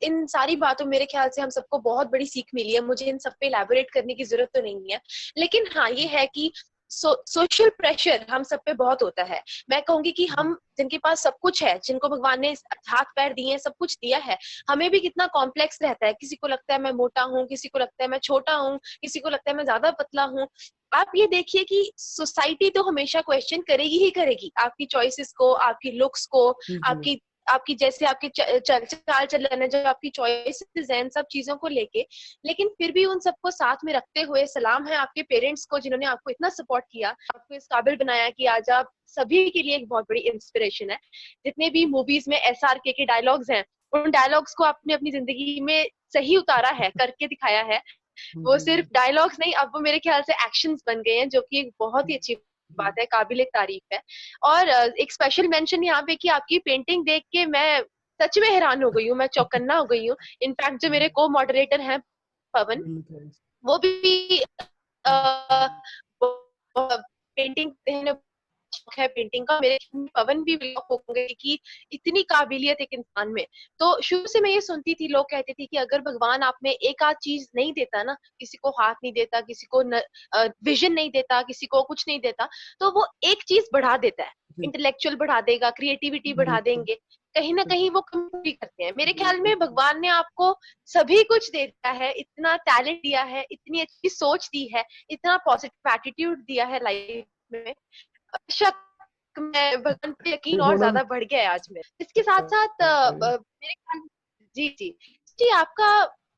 इन सारी बातों मेरे ख्याल से हम सबको बहुत बड़ी सीख मिली है, मुझे इन सब पे इलैबोरेट करने की जरूरत तो नहीं है। लेकिन हाँ ये है कि सोशल प्रेशर हम सब पे बहुत होता है। मैं कहूंगी कि हम जिनके पास सब कुछ है, जिनको भगवान ने हाथ पैर दिए हैं, सब कुछ दिया है, हमें भी कितना कॉम्प्लेक्स रहता है। किसी को लगता है मैं मोटा हूँ, किसी को लगता है मैं छोटा हूँ, किसी को लगता है मैं ज्यादा पतला हूँ। आप ये देखिए कि सोसाइटी तो हमेशा क्वेश्चन करेगी ही करेगी आपकी चॉइसेस को, आपकी लुक्स को, जी जी। आपकी आपकी जैसे आपकी चाल चलन है, जो आपकी चॉइसेस हैं, इन सब चीजों को लेके, लेकिन फिर भी उन सबको साथ में रखते हुए सलाम है आपके पेरेंट्स को जिन्होंने आपको इतना सपोर्ट किया, आपको इस काबिल बनाया कि आज आप सभी के लिए एक बहुत बड़ी इंस्पिरेशन है। जितने भी मूवीज में SRK के डायलॉग्स हैं, उन डायलॉग्स को आपने अपनी जिंदगी में सही उतारा है, करके दिखाया है। वो जी जी। सिर्फ डायलॉग्स नहीं, अब वो मेरे ख्याल से एक्शंस बन गए हैं, जो कि एक बहुत ही अच्छी बात है, काबिल तारीफ है। और एक स्पेशल मेंशन यहाँ पे कि आपकी पेंटिंग देख के मैं सच में हैरान हो गई हूँ, मैं चौकन्ना हो गई हूँ। इनफैक्ट जो मेरे को मॉडरेटर हैं पवन, Really thanks. वो भी पेंटिंग है, पेंटिंग का। मेरे ख्याल में पवन भी ब्लॉक होंगे कि इतनी काबिलियत एक इंसान में। तो शुरू से मैं ये सुनती थी, लोग कहते थे कि अगर भगवान आप में एक आध चीज नहीं देता ना, किसी को हाथ नहीं देता, किसी को विजन नहीं देता, किसी को कुछ नहीं देता, तो वो एक चीज बढ़ा देता है, जी इंटेलेक्चुअल बढ़ा देगा, क्रिएटिविटी बढ़ा बिल्कुल देंगे, कहीं ना कहीं वो कम पूरी करते हैं। मेरे ख्याल में बिल्कुल। भगवान ने आपको सभी कुछ दे दिया है, इतना टैलेंट दिया है, इतनी अच्छी सोच दी है, इतना पॉजिटिव एटीट्यूड दिया है लाइफ में। शक में भगवान पे ये यकीन और होना भी ज्यादा बढ़ गया है आज में। इसके साथ साथ चाहिए। मेरे ख्याल, जी जी जी, आपका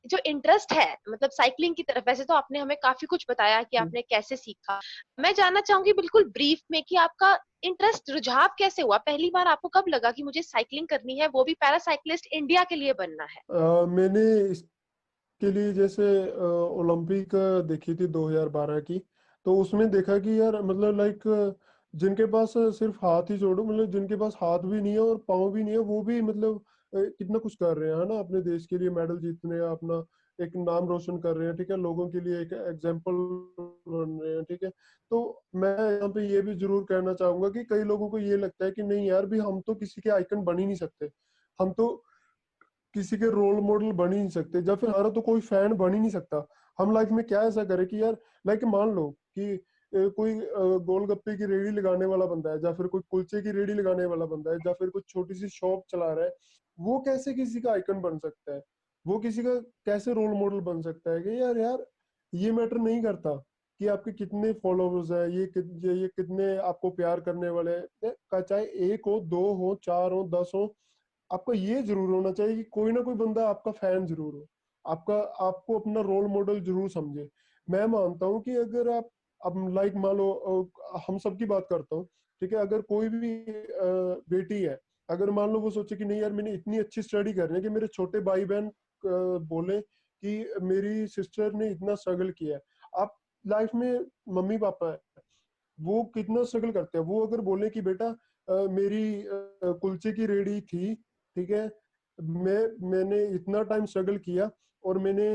जो इंटरेस्ट है मतलब साइकिलिंग की तरफ, वैसे तो आपने हमें काफी कुछ बताया कि जी। आपने कैसे सीखा। मैं जानना चाहूंगी बिल्कुल ब्रीफ में कि आपका इंटरेस्ट, रुझाव कैसे हुआ? पहली बार आपको कब लगा कि मुझे साइकिलिंग करनी है, वो भी पैरासाइक्लिस्ट इंडिया के लिए बनना है? मैंने इसके लिए जैसे ओलंपिक देखी थी 2012 की, तो उसमें देखा कि यार मतलब लाइक जिनके पास सिर्फ हाथ ही छोड़ो, मतलब जिनके पास हाथ भी नहीं है और पाँव भी नहीं है, वो भी मतलब कितना कुछ कर रहे हैं, है ना, अपने देश के लिए मेडल जीतने हैं, अपना एक नाम रोशन कर रहे हैं, ठीक है, लोगों के लिए एक एग्जाम्पल बन रहे हैं, ठीक है। तो मैं यहाँ पे ये भी जरूर कहना चाहूंगा कि कई लोगों को ये लगता है कि नहीं यार भी हम तो किसी के आइकन बन ही नहीं सकते, हम तो किसी के रोल मॉडल बन ही नहीं सकते, या फिर हमारा तो कोई फैन बन ही नहीं सकता। हम लाइफ में क्या ऐसा करें कि यार लाइक मान लो कि कोई गोलगप्पे की रेडी लगाने वाला बंदा है, या फिर कोई कुलचे की रेडी लगाने वाला बंदा है, या फिर कोई छोटी सी शॉप चला रहा है, वो कैसे किसी का आइकन बन सकता है, वो किसी का कैसे रोल मॉडल बन सकता है? कि यार यार ये मैटर नहीं करता कि आपके कितने फॉलोवर्स है, ये कितने आपको प्यार करने वाले हैं, चाहे एक हो, दो हो, चार हो, 10 हो, आपका ये जरूर होना चाहिए कि कोई ना कोई बंदा आपका फैन जरूर हो, आपका आपको अपना रोल मॉडल जरूर समझे। मैं मानता हूँ कि अगर आप अब लाइक मान लो हम सब की बात करता हूँ, ठीक है, अगर कोई भी बेटी है, अगर मान लो वो सोचे कि नहीं यार मैंने इतनी अच्छी स्टडी करनी है कि मेरे छोटे भाई बहन बोले कि मेरी सिस्टर ने इतना स्ट्रगल किया है। आप लाइफ में मम्मी पापा है, वो कितना स्ट्रगल करते हैं, वो अगर बोले कि बेटा मेरी कुलचे की रेडी थी, ठीक है, मैंने इतना टाइम स्ट्रगल किया और मैंने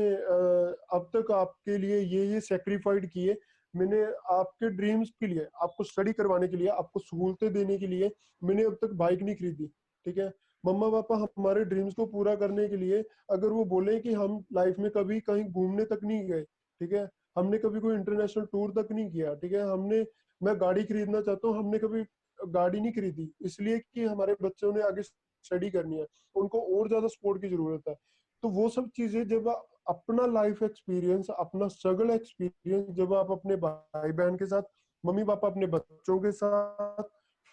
अब तक आपके लिए ये सेक्रीफाइड किए, मैंने आपके ड्रीम्स के लिए, आपको स्टडी करवाने के लिए, आपको सहूलतें देने के लिए मैंने अब तक बाइक नहीं खरीदी, ठीक है। मम्मा पापा हमारे ड्रीम्स को पूरा करने के लिए अगर वो बोले कि हम लाइफ में कभी कहीं घूमने तक नहीं गए, ठीक है, हमने कभी कोई इंटरनेशनल टूर तक नहीं किया, ठीक है, हमने मैं गाड़ी खरीदना चाहता हूँ, हमने कभी गाड़ी नहीं खरीदी, इसलिए कि हमारे बच्चों ने आगे स्टडी करनी है, उनको और ज्यादा सपोर्ट की जरूरत है। तो वो सब चीजें जब अपना लाइफ एक्सपीरियंस, अपना स्ट्रगल एक्सपीरियंस जब आप अपने भाई बहन के साथ, मम्मी पापा अपने बच्चों के साथ,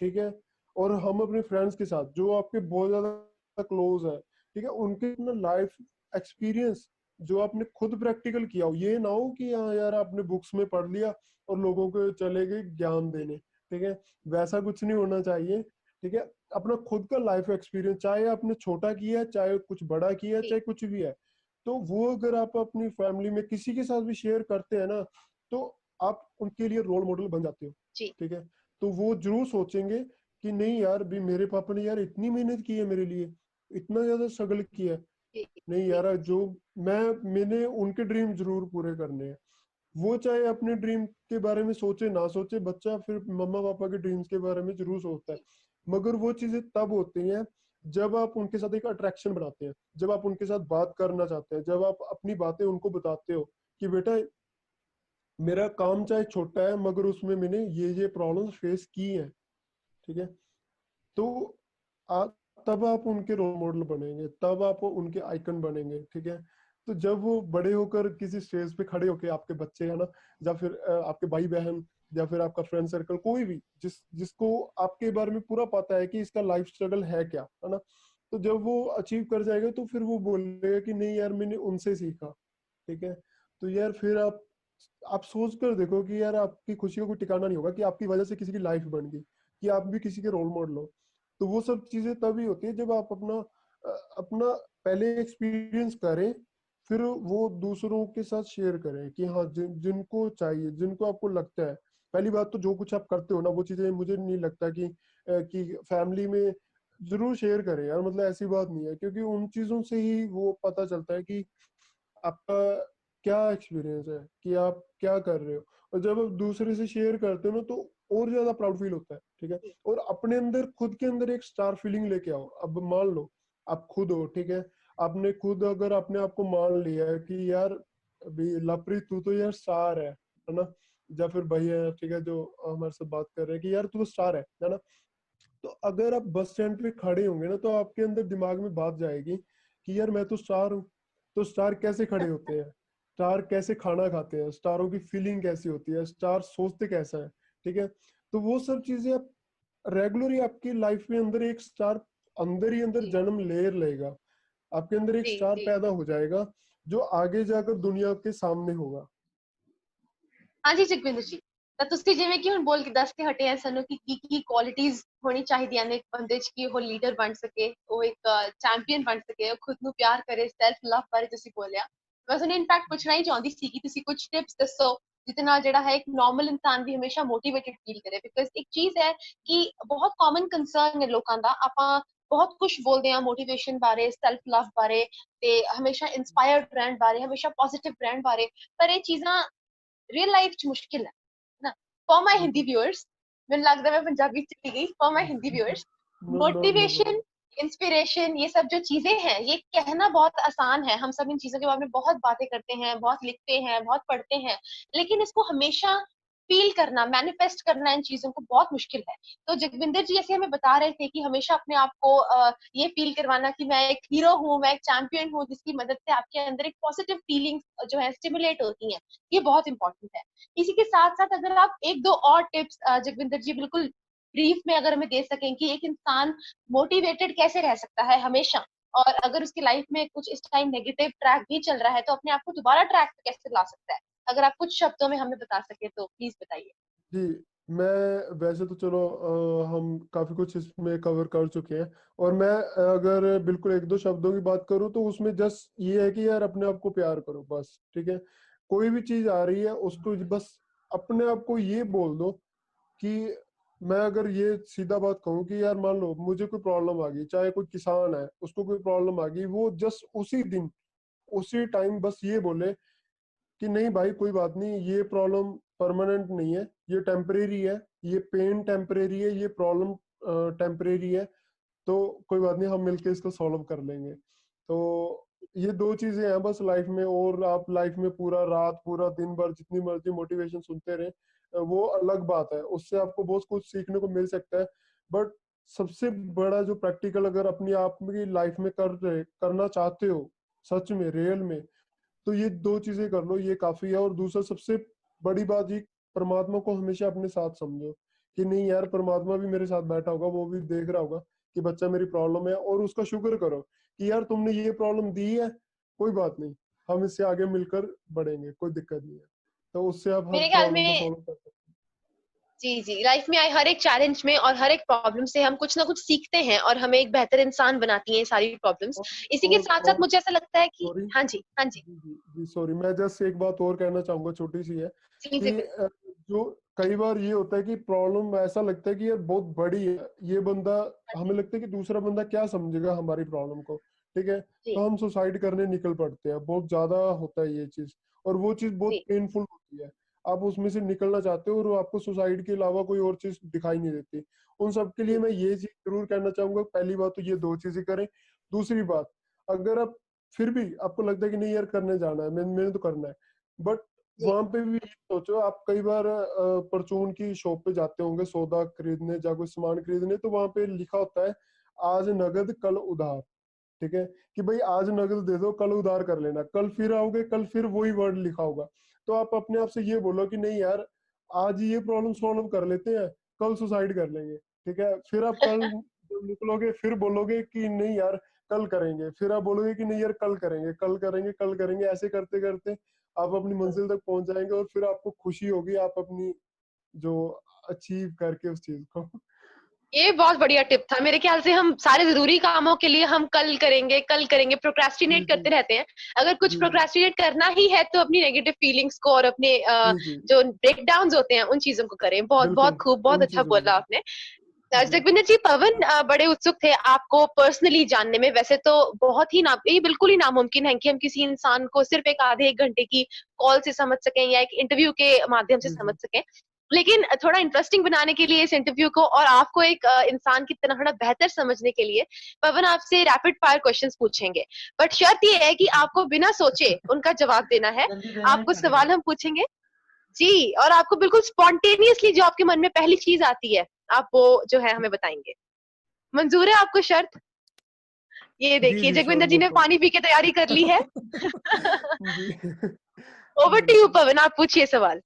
ठीक है, और हम अपने फ्रेंड्स के साथ जो आपके बहुत ज्यादा क्लोज है, ठीक है, उनके अपना लाइफ एक्सपीरियंस जो आपने खुद प्रैक्टिकल किया हो, ये ना हो कि हाँ यार आपने बुक्स में पढ़ लिया और लोगों को चले गए ज्ञान देने, ठीक है, वैसा कुछ नहीं होना चाहिए, ठीक है। अपना खुद का लाइफ एक्सपीरियंस, चाहे आपने छोटा किया है, चाहे कुछ बड़ा किया है, जी चाहे कुछ भी है, तो वो अगर आप अपनी फैमिली में किसी के साथ भी शेयर करते हैं ना, तो आप उनके लिए रोल मॉडल बन जाते हो, जी ठीक है। तो वो जरूर सोचेंगे कि नहीं यार भी मेरे पापा ने यार इतनी मेहनत की है मेरे लिए, इतना ज्यादा स्ट्रगल किया है, जी नहीं जी यार जी जो मैंने उनके ड्रीम जरूर पूरे करने हैं। वो चाहे अपने ड्रीम के बारे में सोचे ना सोचे, बच्चा फिर मम्मा पापा के ड्रीम्स के बारे में जरूर सोचता है, जी मगर वो चीजें तब होती हैं जब आप उनके साथ एक अट्रैक्शन बनाते हैं, जब आप उनके साथ बात करना चाहते हैं, जब आप अपनी बातें उनको बताते हो कि बेटा मेरा काम चाहे छोटा है मगर उसमें मैंने ये प्रॉब्लम्स फेस की हैं, ठीक है। तो आ, तब आप उनके रोल मॉडल बनेंगे, तब आप उनके आइकन बनेंगे, ठीक है। तो जब वो बड़े होकर किसी स्टेज पे खड़े होके आपके बच्चे है ना, या फिर आपके भाई बहन, या फिर आपका फ्रेंड सर्कल, कोई भी जिसको आपके बारे में पूरा पता है कि इसका लाइफ स्ट्रगल है क्या, है ना, तो जब वो अचीव कर जाएगा तो फिर वो बोलेगा कि नहीं यार मैंने उनसे सीखा, ठीक है। तो यार फिर आप सोच कर देखो कि यार आपकी खुशी को कोई ठिकाना नहीं होगा कि आपकी वजह से किसी की लाइफ बन गई, कि आप भी किसी के रोल मॉडल हो। तो वो सब चीजें तभी होती है जब आप अपना पहले एक्सपीरियंस करें, फिर वो दूसरों के साथ शेयर करें कि हाँ जिनको चाहिए, जिनको आपको लगता है। पहली बात तो जो कुछ आप करते हो ना वो चीजें मुझे नहीं लगता कि फैमिली में जरूर शेयर करें यार, मतलब ऐसी बात नहीं है, क्योंकि उन चीजों से ही वो पता चलता है कि आपका क्या एक्सपीरियंस है, कि आप क्या कर रहे हो। और जब आप दूसरे से शेयर करते हो ना तो और ज्यादा प्राउड फील होता है, ठीक है। और अपने अंदर खुद के अंदर एक स्टार फीलिंग लेके आओ। अब मान लो आप खुद हो, ठीक है, आपने खुद अगर अपने आप को मान लिया है कि यार अभी लवप्रीत तू तो यार स्टार है ना, या फिर भैया है, ठीक है, जो हमारे साथ बात कर रहे हैं कि यार तू तो स्टार है ना। तो अगर आप बस स्टैंड पे खड़े होंगे ना तो आपके अंदर दिमाग में बात जाएगी कि यार मैं तो स्टार हूँ। तो स्टार कैसे खड़े होते हैं, स्टार कैसे खाना खाते हैं, स्टारों की फीलिंग कैसी होती है, स्टार सोचते कैसा है, ठीक है। तो वो सब चीजें आप रेगुलरली आपकी लाइफ में अंदर एक स्टार अंदर ही अंदर जी जन्म ले लेगा, आपके अंदर एक जी स्टार जी। पैदा हो जाएगा जो आगे जाकर दुनिया के सामने होगा। ਹਾਂਜੀ ਜਗਵਿੰਦਰ ਜੀ, ਤਾਂ ਤੁਸੀਂ ਜਿਵੇਂ ਕਿ ਹੁਣ ਬੋਲ ਕੇ ਦੱਸ ਕੇ ਹਟੇ ਆ ਸਾਨੂੰ ਕਿ ਕੀ ਕੁਆਲਿਟੀਜ਼ ਹੋਣੀ ਚਾਹੀਦੀਆਂ ਨੇ ਇੱਕ ਬੰਦੇ 'ਚ ਕਿ ਉਹ ਲੀਡਰ ਬਣ ਸਕੇ, ਉਹ ਇੱਕ ਚੈਂਪੀਅਨ ਬਣ ਸਕੇ, ਉਹ ਖੁਦ ਨੂੰ ਪਿਆਰ ਕਰੇ, ਸੈਲਫ ਲਵ ਬਾਰੇ ਤੁਸੀਂ ਬੋਲਿਆ। ਮੈਂ ਤੁਹਾਨੂੰ ਇਨਫੈਕਟ ਪੁੱਛਣਾ ਹੀ ਚਾਹੁੰਦੀ ਸੀ ਕਿ ਤੁਸੀਂ ਕੁਝ ਟਿਪਸ ਦੱਸੋ ਜਿਹਦੇ ਨਾਲ ਜਿਹੜਾ ਹੈ ਇੱਕ ਨਾਰਮਲ ਇਨਸਾਨ ਵੀ ਹਮੇਸ਼ਾ ਮੋਟੀਵੇਟਿਡ ਫੀਲ ਕਰੇ, ਬਿਕਾਜ਼ ਇੱਕ ਚੀਜ਼ ਹੈ ਕਿ ਬਹੁਤ ਕਾਮਨ ਕੰਸਰਨ ਹੈ ਲੋਕਾਂ ਦਾ, ਆਪਾਂ ਬਹੁਤ ਕੁਝ ਬੋਲਦੇ ਆ ਮੋਟੀਵੇਸ਼ਨ ਬਾਰੇ, ਸੈਲਫ ਲਵ ਬਾਰੇ ਤੇ ਹਮੇਸ਼ਾ ਇਨਸਪਾਇਰਡ ਰਹਿਣ ਬਾਰੇ, ਹਮੇਸ਼ਾ ਪੋਜ਼ਿਟਿਵ ਰਹਿਣ ਬਾਰੇ, ਪਰ ਇਹ ਚੀਜ਼ਾਂ रियल लाइफ च मुश्किल है ना। फॉर माय हिंदी व्यूअर्स, मैंने लगता है मैं पंजाबी चली गई, for my Hindi viewers, no no no motivation, problem. Inspiration, ये सब जो चीजें हैं ये कहना बहुत आसान है, हम सब इन चीजों के बारे में बहुत बातें करते हैं, बहुत लिखते हैं, बहुत पढ़ते हैं, लेकिन इसको हमेशा फील करना, मैनिफेस्ट करना इन चीजों को बहुत मुश्किल है। तो जगविंदर जी ऐसे हमें बता रहे थे कि हमेशा अपने आप को ये फील करवाना कि मैं एक हीरो हूँ, मैं एक चैंपियन हूँ, जिसकी मदद से आपके अंदर एक पॉजिटिव फीलिंग्स जो है स्टिमुलेट होती हैं, ये बहुत इंपॉर्टेंट है। इसी के साथ साथ अगर आप एक दो और टिप्स जगविंदर जी बिल्कुल ब्रीफ में अगर हमें दे सकें कि एक इंसान मोटिवेटेड कैसे रह सकता है हमेशा, और अगर उसकी लाइफ में कुछ इस टाइम नेगेटिव ट्रैक भी चल रहा है तो अपने आप को दोबारा ट्रैक पे कैसे ला सकता है, अगर आप कुछ शब्दों में हमें बता सके तो प्लीज बताइए। जी, मैं वैसे तो चलो हम काफी कुछ इसमें कवर कर चुके हैं। और मैं अगर बिल्कुल एक दो शब्दों की बात करूं तो उसमें जस्ट ये है कि यार अपने आप को प्यार करो बस, ठीक है। कोई भी चीज आ रही है उसको बस अपने आप को ये बोल दो कि मैं अगर ये सीधा बात कहूँ कि यार मान लो मुझे कोई प्रॉब्लम आ गई, चाहे कोई किसान है उसको कोई प्रॉब्लम आ गई, वो जस्ट उसी दिन उसी टाइम बस ये बोले कि नहीं भाई कोई बात नहीं, ये प्रॉब्लम परमानेंट नहीं है, ये टेम्परेरी है, ये पेन टेम्परेरी है, ये प्रॉब्लम टेम्परेरी है, तो कोई बात नहीं हम मिलके इसको सॉल्व कर लेंगे। तो ये दो चीजें हैं बस लाइफ में। और आप लाइफ में पूरा रात पूरा दिन भर जितनी मर्जी मोटिवेशन सुनते रहे वो अलग बात है, उससे आपको बहुत कुछ सीखने को मिल सकता है। बट सबसे बड़ा जो प्रैक्टिकल अगर अपनी आप की लाइफ में करना चाहते हो सच में रियल में, तो ये दो चीजें कर लो, ये काफी है। और दूसरा सबसे बड़ी बात ये, परमात्मा को हमेशा अपने साथ समझो कि नहीं यार परमात्मा भी मेरे साथ बैठा होगा, वो भी देख रहा होगा कि बच्चा मेरी प्रॉब्लम है, और उसका शुक्र करो कि यार तुमने ये प्रॉब्लम दी है, कोई बात नहीं, हम इससे आगे मिलकर बढ़ेंगे, कोई दिक्कत नहीं है। तो उससे आप हर मेरे ख्याल प्रॉब्लम को में सॉल्व कर सकते जी जी, लाइफ में आए हर एक चैलेंज में और हर एक प्रॉब्लम से हम कुछ ना कुछ सीखते हैं और हमें एक बेहतर इंसान बनाती हैं ये सारी प्रॉब्लम्स। हैं। इसी के साथ साथ और मुझे ऐसा लगता है कि सॉरी, हाँ जी हाँ जी जी जी जी सॉरी, मैं जस्ट एक बात और कहना चाहूंगा, छोटी सी है जी जी कि जो कई बार ये होता है कि प्रॉब्लम ऐसा लगता है कि यार बहुत बड़ी है, ये बंदा, हमें लगता है कि दूसरा बंदा क्या समझेगा हमारी प्रॉब्लम को, ठीक है, जी तो हम सुसाइड करने निकल पड़ते हैं, बहुत ज्यादा होता है ये चीज। और वो चीज बहुत जी पेनफुल होती है, आप उसमें से निकलना चाहते हो और वो आपको सुसाइड के अलावा कोई और चीज दिखाई नहीं देती। उन सब के लिए जी मैं ये चीज जरूर कहना चाहूंगा, पहली बात तो ये दो चीजें करें। दूसरी बात, अगर आप फिर भी आपको लगता है कि नहीं यार करने जाना है, मैंने तो करना है, बट जी वहां पे भी ये सोचो, आप कई बार परचून की शॉप पे जाते होंगे सौदा खरीदने या कोई सामान खरीदने, तो वहां पे लिखा होता है आज नगद कल उधार, ठीक है, कि भाई आज नगद दे दो कल उधार कर लेना। कल फिर आओगे कल फिर वही वर्ड लिखा होगा। तो आप अपने आप से ये बोलो कि नहीं यार आज ये प्रॉब्लम सॉल्व कर लेते हैं, कल सुसाइड कर लेंगे, ठीक है। फिर आप कल निकलोगे फिर बोलोगे कि नहीं यार कल करेंगे, फिर आप बोलोगे कि नहीं यार कल करेंगे, कल करेंगे, कल करेंगे, ऐसे करते करते आप अपनी मंजिल तक पहुंच जाएंगे और फिर आपको खुशी होगी आप अपनी जो अचीव करके उस चीज को। ये बहुत बढ़िया टिप था। मेरे ख्याल से हम सारे जरूरी कामों के लिए हम कल करेंगे प्रोक्रेस्टिनेट जी करते जी रहते हैं। अगर कुछ जी जी प्रोक्रेस्टिनेट करना ही है तो अपनी नेगेटिव फीलिंग्स को और अपने जी जी जो ब्रेकडाउन्स होते हैं उन चीजों को करें। बहुत बहुत बिल्कुल खूब, बहुत उन अच्छा चीजों बोला को। आपने। जी जगविंदर जी, पवन बड़े उत्सुक थे आपको पर्सनली जानने में। वैसे तो बहुत ही ये बिल्कुल ही नामुमकिन है कि हम किसी इंसान को सिर्फ एक आधे एक घंटे की कॉल से समझ सकें या एक इंटरव्यू के माध्यम से जी समझ जी सकें। लेकिन थोड़ा इंटरेस्टिंग बनाने के लिए इस इंटरव्यू को और आपको एक इंसान की तरह थोड़ा बेहतर समझने के लिए पवन आपसे रैपिड फायर क्वेश्चंस पूछेंगे। बट शर्त ये है कि जी आपको बिना सोचे उनका जवाब देना है। जल्दी देना ही आपको पड़ेगा। सवाल हम पूछेंगे जी, और आपको बिल्कुल स्पॉन्टेनियसली जो आपके मन में पहली चीज आती है आप वो जो है हमें बताएंगे। मंजूर है आपको शर्त? ये जी देखिए जी श्योर जगविंदर जी नो ने पानी पी के तैयारी कर ली है। प्रॉब्लम। जी ओवर टू यू बिल्कुल। पवन, आप पूछिए सवाल।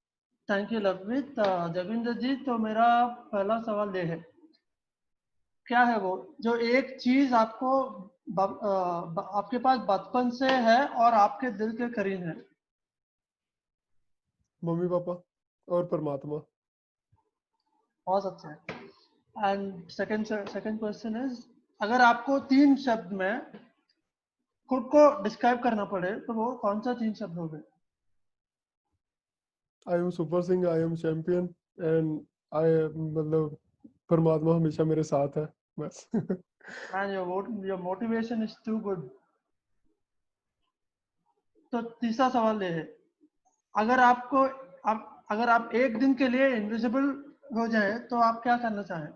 Thank you Lovemeet. जगविंदर जी, तो मेरा पहला सवाल ये है, क्या है वो जो एक चीज आपको आपके पास बचपन से है और आपके दिल के करीब है? मम्मी पापा और परमात्मा। बहुत अच्छा है। And second second question is, अगर आपको 3 शब्द में खुद को डिस्क्राइब करना पड़े तो वो कौन सा 3 शब्द होंगे? I am super Singh, I am champion and I मतलब परमात्मा हमेशा मेरे साथ है बस। Man, your motivation is too good. तो तीसरा सवाल ये है, अगर आपको अगर आप एक दिन के लिए इनविजिबल हो जाए तो आप क्या करना चाहें?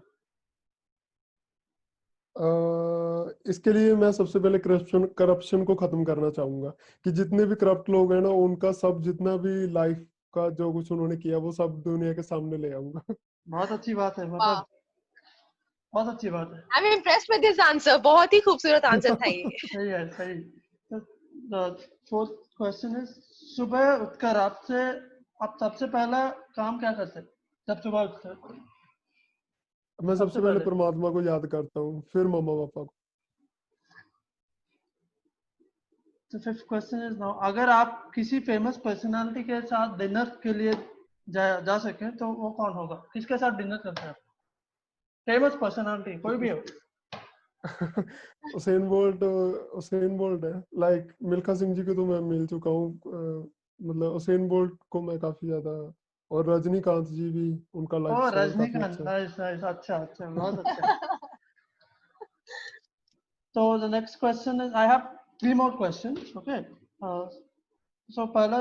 इसके लिए मैं सबसे पहले करप्शन को खत्म करना चाहूंगा कि जितने भी करप्ट लोग हैं ना उनका सब जितना भी लाइफ का जो कुछ उन्होंने किया वो सब दुनिया के सामने ले आऊंगा। बहुत अच्छी बात है, वाह, मतलब बहुत अच्छी बात है। I am impressed with this answer. बहुत ही खूबसूरत आंसर था ये। सही है, सही। तो फोर्थ क्वेश्चन इज, सुबह उठकर आपसे आप सबसे पहला काम क्या करते हैं? जब सुबह उठते हैं, मैं सबसे सबसे पहले पहले। परमात्मा को याद करता हूँ फिर मम्मा पापा को। तो फिफ्थ क्वेश्चन इज नाउ, अगर आप किसी फेमस पर्सनालिटी के साथ डिनर के लिए जा सके तो वो कौन होगा? किसके साथ डिनर करते हैं आप? फेमस पर्सनालिटी कोई भी हो। उसेन बोल्ट है, लाइक मिल्खा सिंह जी को तो मैं मिल चुका हूँ। मतलब उसेन बोल्ट को मैं काफी ज्यादा, और रजनीकांत जी भी, उनका ओ लाइफस्टाइल काफी रजनीकांत, अच्छा है। नाइस नाइस, अच्छा अच्छा, बहुत अच्छा। तो the next question is, I have 3 more questions, okay? So पहला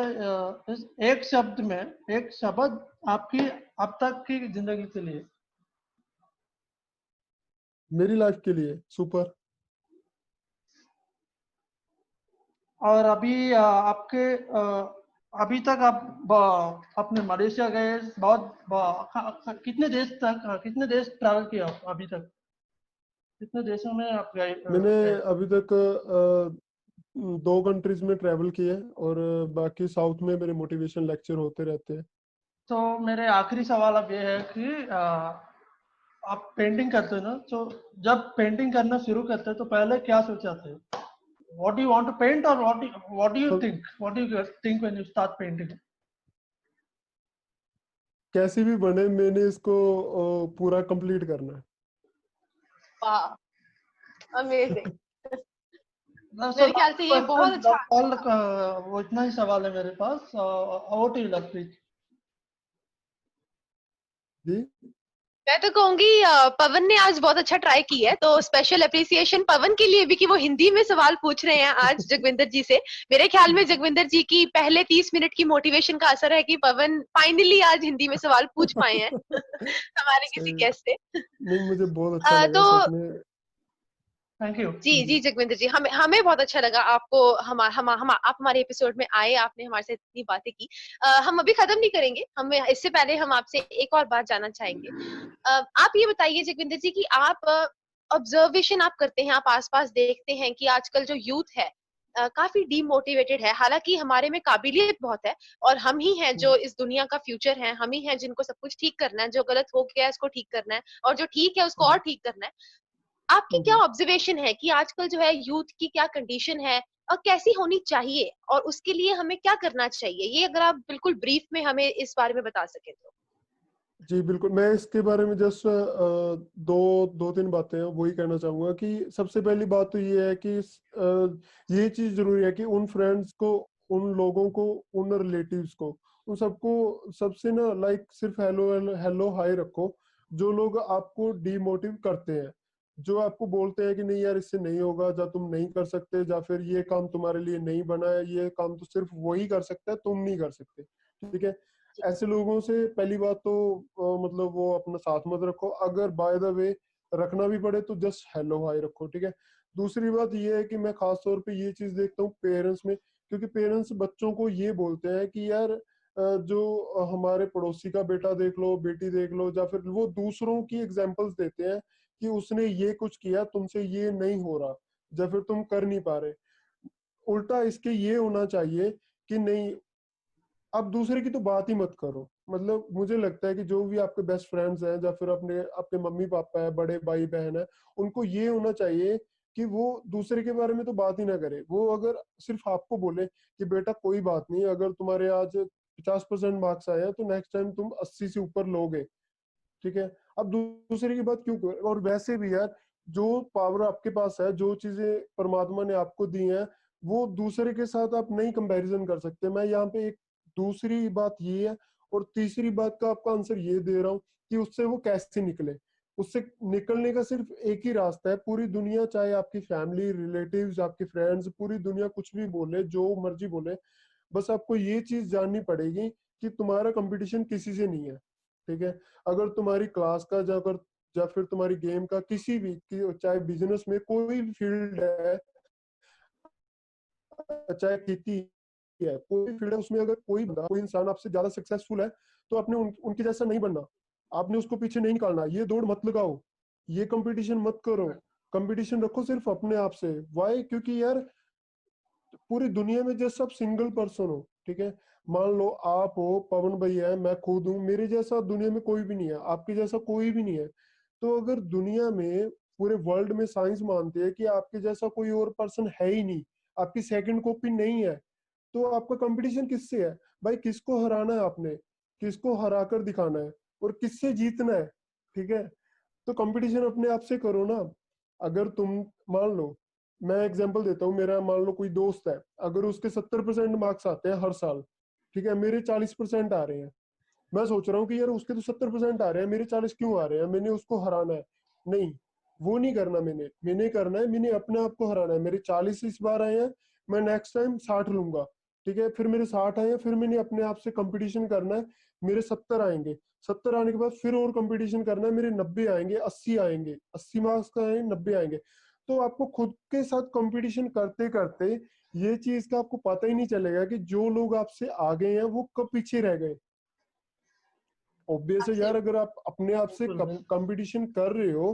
इस एक शब्द में, एक शब्द आपकी अब तक की जिंदगी के लिए। मेरी लाइफ के लिए सुपर। और अभी आपके अभी तक आप अपने मलेशिया गए, बहुत कितने देश ट्रैवल किया आप अभी तक? कितने देशों में आप मैंने गए? अभी तक 2 कंट्रीज में ट्रेवल किए हैं और बाकी साउथ में मेरे मोटिवेशन लेक्चर होते रहते हैं। तो मेरे आखिरी सवाल अब ये है कि आप पेंटिंग करते हो ना, तो जब पेंटिंग करना शुरू करते हैं तो पहले क्या सोचाते हैं? What do you want to paint, or what do you सब think? What do you think when you start painting? कैसी भी बने मैंने इसको पूरा कंप्लीट करना है। वाह, अमेजिंग। So मेरे ख्याल last से ये बहुत question, अच्छा that's all, आंसर था। वो इतना ही सवाल है मेरे पास। Over to you, Lakshmi. जी मैं तो कहूंगी पवन ने आज बहुत अच्छा ट्राई की है, तो स्पेशल अप्रिसिएशन पवन के लिए भी कि वो हिंदी में सवाल पूछ रहे हैं आज जगविंदर जी से। मेरे ख्याल में जगविंदर जी की पहले 30 मिनट की मोटिवेशन का असर है कि पवन फाइनली आज हिंदी में सवाल पूछ पाए हैं हमारे किसी सही। गेस्ट से। नहीं मुझे बहुत अच्छा लगा तो सच में। Thank you. जी जी जी जगविंदर जी, हमें हमें बहुत अच्छा लगा आपको आप हमारे एपिसोड में आए, आपने हमारे से इतनी बातें की। हम अभी खत्म नहीं करेंगे, हम इससे पहले हम आपसे एक और बात जानना चाहेंगे। आप ये बताइए जगविंदर जी कि आप ऑब्जर्वेशन आप करते हैं, आप आसपास देखते हैं कि आजकल जो यूथ है काफी डीमोटिवेटेड है। हालांकि हमारे में काबिलियत बहुत है और हम ही हैं जो इस दुनिया का फ्यूचर है, हम ही हैं जिनको सब कुछ ठीक करना है, जो गलत हो गया है उसको ठीक करना है और जो ठीक है उसको और जी ठीक करना है। आपकी क्या ऑब्जर्वेशन है कि आजकल जो है यूथ की क्या कंडीशन है और कैसी होनी चाहिए, और उसके लिए हमें क्या करना चाहिए? ये अगर आप बिल्कुल ब्रीफ में हमें इस बारे में बता सके तो। जी बिल्कुल, मैं इसके बारे में जस्ट दो दो तीन बातें हैं वही कहना चाहूंगा कि सबसे पहली बात तो ये है कि ये चीज जरूरी है कि उन फ्रेंड्स को, उन लोगों को, उन रिलेटिव्स को, उन सबको, सबसे ना लाइक सिर्फ हेलो हेलो हाय रखो। जो लोग आपको डिमोटिव करते हैं, जो आपको बोलते हैं कि नहीं यार इससे नहीं होगा, या तुम नहीं कर सकते, या फिर ये काम तुम्हारे लिए नहीं बना है, ये काम तो सिर्फ वही कर सकता है, तुम नहीं कर सकते, ठीक है। ऐसे लोगों से पहली बात तो मतलब वो अपना साथ मत रखो। अगर बाय द वे रखना भी पड़े तो जस्ट हेलो हाय रखो, ठीक है। दूसरी बात ये है कि मैं खास तौर पे ये चीज देखता हूँ पेरेंट्स में, क्योंकि पेरेंट्स बच्चों को ये बोलते हैं कि यार जो हमारे पड़ोसी का बेटा देख लो, बेटी देख लो, या फिर वो दूसरों की एग्जांपल्स देते हैं कि उसने ये कुछ किया, तुमसे ये नहीं हो रहा, या फिर तुम कर नहीं पा रहे। उल्टा इसके ये होना चाहिए कि नहीं, आप दूसरे की तो बात ही मत करो। मतलब मुझे लगता है कि जो भी आपके बेस्ट फ्रेंड्स हैं, या फिर अपने अपने मम्मी पापा है, बड़े भाई बहन है, उनको ये होना चाहिए कि वो दूसरे के बारे में तो बात ही ना करे। वो अगर सिर्फ आपको बोले कि बेटा कोई बात नहीं, अगर तुम्हारे आज 50% मार्क्स आए हैं तो नेक्स्ट टाइम तुम 80 से ऊपर लोगे, ठीक है। अब दूसरे की बात क्यों कर। और वैसे भी यार, जो पावर आपके पास है, जो चीजें परमात्मा ने आपको दी हैं, वो दूसरे के साथ आप नहीं कंपैरिजन कर सकते। मैं यहाँ पे एक दूसरी बात ये है, और तीसरी बात का आपका आंसर ये दे रहा हूँ कि उससे वो कैसे निकले। उससे निकलने का सिर्फ एक ही रास्ता है। पूरी दुनिया, चाहे आपकी फैमिली, रिलेटिव्स, आपके फ्रेंड्स, पूरी दुनिया कुछ भी बोले, जो मर्जी बोले, बस आपको ये चीज जाननी पड़ेगी कि तुम्हारा कंपटीशन किसी से नहीं है, ठीक है। अगर तुम्हारी क्लास का, या फिर तुम्हारी गेम का, किसी भी चाहे बिजनेस में कोई भी फील्ड है, चाहे खेती है, कोई फील्ड है, उसमें अगर कोई बंदा, कोई इंसान आपसे ज्यादा सक्सेसफुल है, तो आपने उनके जैसा नहीं बनना। आपने उसको पीछे नहीं निकालना, ये दौड़ मत लगाओ, ये कंपटीशन मत करो। कंपटीशन रखो सिर्फ अपने आप से। वाई? क्योंकि यार पूरी दुनिया में जैसे आप सिंगल पर्सन हो, ठीक है। मान लो आप हो, पवन भाई है, मैं खुद हूँ, मेरे जैसा दुनिया में कोई भी नहीं है, आपके जैसा कोई भी नहीं है। तो अगर दुनिया में, पूरे वर्ल्ड में साइंस मानती है कि आपके जैसा कोई और पर्सन है ही नहीं, आपकी सेकंड कॉपी नहीं है, तो आपका कंपटीशन किससे है? भाई किसको हराना है आपने, किसको हरा कर दिखाना है, और किससे जीतना है, ठीक है। तो कंपटीशन अपने आप से करो ना। अगर तुम, मान लो, मैं एग्जांपल देता हूँ, मेरा मान लो कोई दोस्त है, अगर उसके 70% मार्क्स आते हैं हर साल, ठीक है, मेरे 40% आ रहे हैं, मैं सोच रहा हूँ कि यार उसके तो 70% आ रहे हैं, मेरे 40 क्यों आ रहे हैं, मैंने उसको हराना है। नहीं, वो नहीं करना। मैंने करना है, मैंने अपने आप को हराना है। मेरे 40 इस बार आए हैं, मैं नेक्स्ट टाइम 60 लूंगा, ठीक है। फिर मेरे 60 आए हैं, फिर मैंने अपने आप से कंपटीशन करना है, मेरे 70 आएंगे। 70 आने के बाद फिर और कंपटीशन करना है, मेरे 90 आएंगे, 80 आएंगे, 80 मार्क्स का आए, 90 आएंगे। तो आपको खुद के साथ कंपटीशन करते करते ये चीज का आपको पता ही नहीं चलेगा कि जो लोग आपसे आगे हैं वो कब पीछे रह गए। ऑब्वियस है यार, अगर आप अपने आप से बिल्कुल बिल्कुल। कंपटीशन कर रहे हो,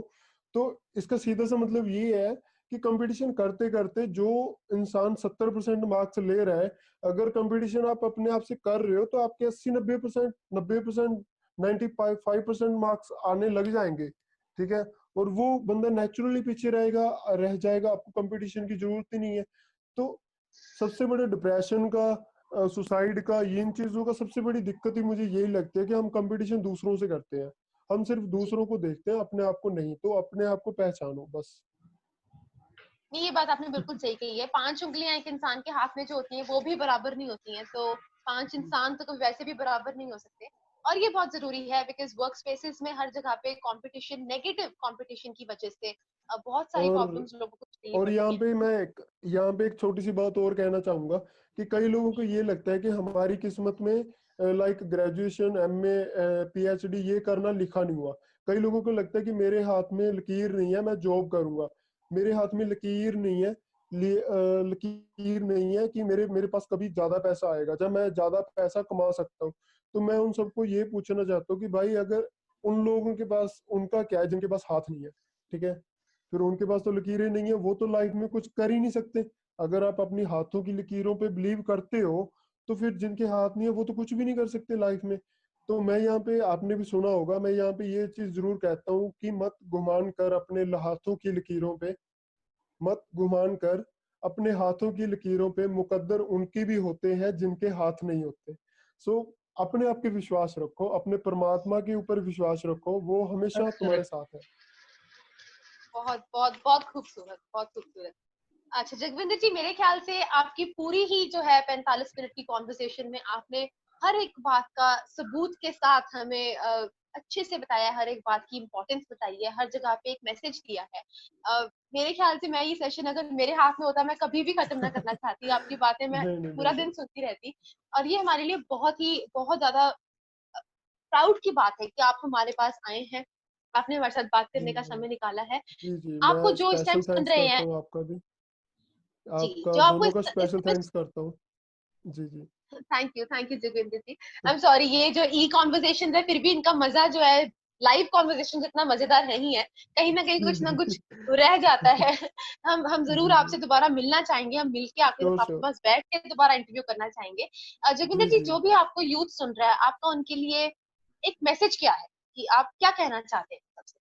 तो इसका सीधा सा मतलब ये है कि कंपटीशन करते करते जो इंसान 70% मार्क्स ले रहा है, अगर कंपटीशन आप अपने आप से कर रहे हो, तो आपके 80-90%, 90%, 95% मार्क्स आने लग जाएंगे, ठीक है। और वो बंदा नेचुरली पीछे रहेगा, रह जाएगा, आपको कंपटीशन की जरूरत ही नहीं है। तो सबसे बड़े डिप्रेशन का, सुसाइड का, इन चीजों का सबसे बड़ी दिक्कत ही मुझे यही लगती है कि हम कंपटीशन दूसरों से करते हैं। हम सिर्फ दूसरों को देखते हैं, अपने आप को नहीं। तो अपने आप को पहचानो बस। नहीं, ये बात आपने बिल्कुल सही कही है। 5 उंगलियां एक इंसान के हाथ में जो होती हैं वो भी बराबर नहीं होती हैं, तो 5 इंसान तो कभी वैसे भी बराबर नहीं हो सकते। और ये बहुत जरूरी है बिकॉज वर्क स्पेसेस में हर जगह पे कंपटीशन, नेगेटिव कंपटीशन की वजह से बहुत सारी और प्रॉब्लम्स लोगों को झेलनी और पड़ती यहाँ हैं। पे मैं यहाँ पे एक छोटी सी बात और कहना चाहूंगा कि कई लोगों को ये लगता है कि हमारी किस्मत में लाइक ग्रेजुएशन, एमए, पीएचडी ये करना लिखा नहीं हुआ। कई लोगों को लगता है कि मेरे हाथ में लकीर नहीं है, मैं जॉब करूंगा। मेरे हाथ में लकीर नहीं है, लकीर नहीं है कि मेरे मेरे पास कभी ज्यादा पैसा आएगा, जब मैं ज्यादा पैसा कमा सकता हूँ। तो मैं उन सबको ये पूछना चाहता हूँ कि भाई अगर उन लोगों के पास, उनका क्या है जिनके पास हाथ नहीं है, ठीक है। फिर उनके पास तो लकीरें नहीं है, वो तो लाइफ में कुछ कर ही नहीं सकते। अगर आप अपनी हाथों की लकीरों पे बिलीव करते हो, तो फिर जिनके हाथ नहीं है वो तो कुछ भी नहीं कर सकते लाइफ में। तो मैं यहाँ पे, आपने भी सुना होगा, मैं यहाँ पे ये चीज जरूर कहता हूँ कि मत गुमान कर अपने हाथों की लकीरों पे, मत गुमान कर अपने हाथों की लकीरों पे, मुकद्दर उनके भी होते हैं जिनके हाथ नहीं होते। सो अपने आप पे विश्वास रखो, अपने परमात्मा के ऊपर विश्वास रखो, वो हमेशा That's तुम्हारे correct. साथ है। बहुत बहुत बहुत खूबसूरत, बहुत खूबसूरत। अच्छा जगविंदर जी, मेरे ख्याल से आपकी पूरी ही जो है 45 मिनट की कॉन्वर्सेशन में आपने हर एक बात का सबूत के साथ हमें अच्छे से बताया, हर एक बात की इम्पोर्टेंस बताई है, हर जगह पे एक मैसेज दिया है। मेरे ख्याल से मैं ये सेशन अगर मेरे हाथ में होता मैं कभी भी खत्म ना करना चाहती, आपकी बातें मैं नहीं नहीं, पूरा बेशक। दिन सुनती रहती। और ये हमारे लिए बहुत ज्यादा प्राउड की बात है कि आप हमारे पास आए हैं, आपने हमारे साथ बात जी करने का जी समय निकाला है। जी जी, आपको मैं जो इस टाइम स्पेशल सुन थैंक्स रहे करता हैं, हूँ आपका भी, जी आपका जो आपको दोनों का इस स्पेशल समय, थैंक्स करता हूँ। जी जी। Thank you Joginder ji. I am sorry, ये जो ई कॉन्वर्सेशन है फिर भी इनका मजा जो है लाइव कॉन्वर्सेशन जितना मजेदार नहीं है, कहीं ना कहीं जी कुछ ना जी कुछ रह जाता है। हम जरूर जी जी, आपसे दोबारा मिलना चाहेंगे, हम मिलके आपके श्योर आपके श्योर। पास बैठ के दोबारा इंटरव्यू करना चाहेंगे। जोगिंदर जी जी, जी। जो भी आपको यूथ सुन रहा है, आपका उनके लिए एक मैसेज क्या है कि आप क्या कहना चाहते हैं सबसे?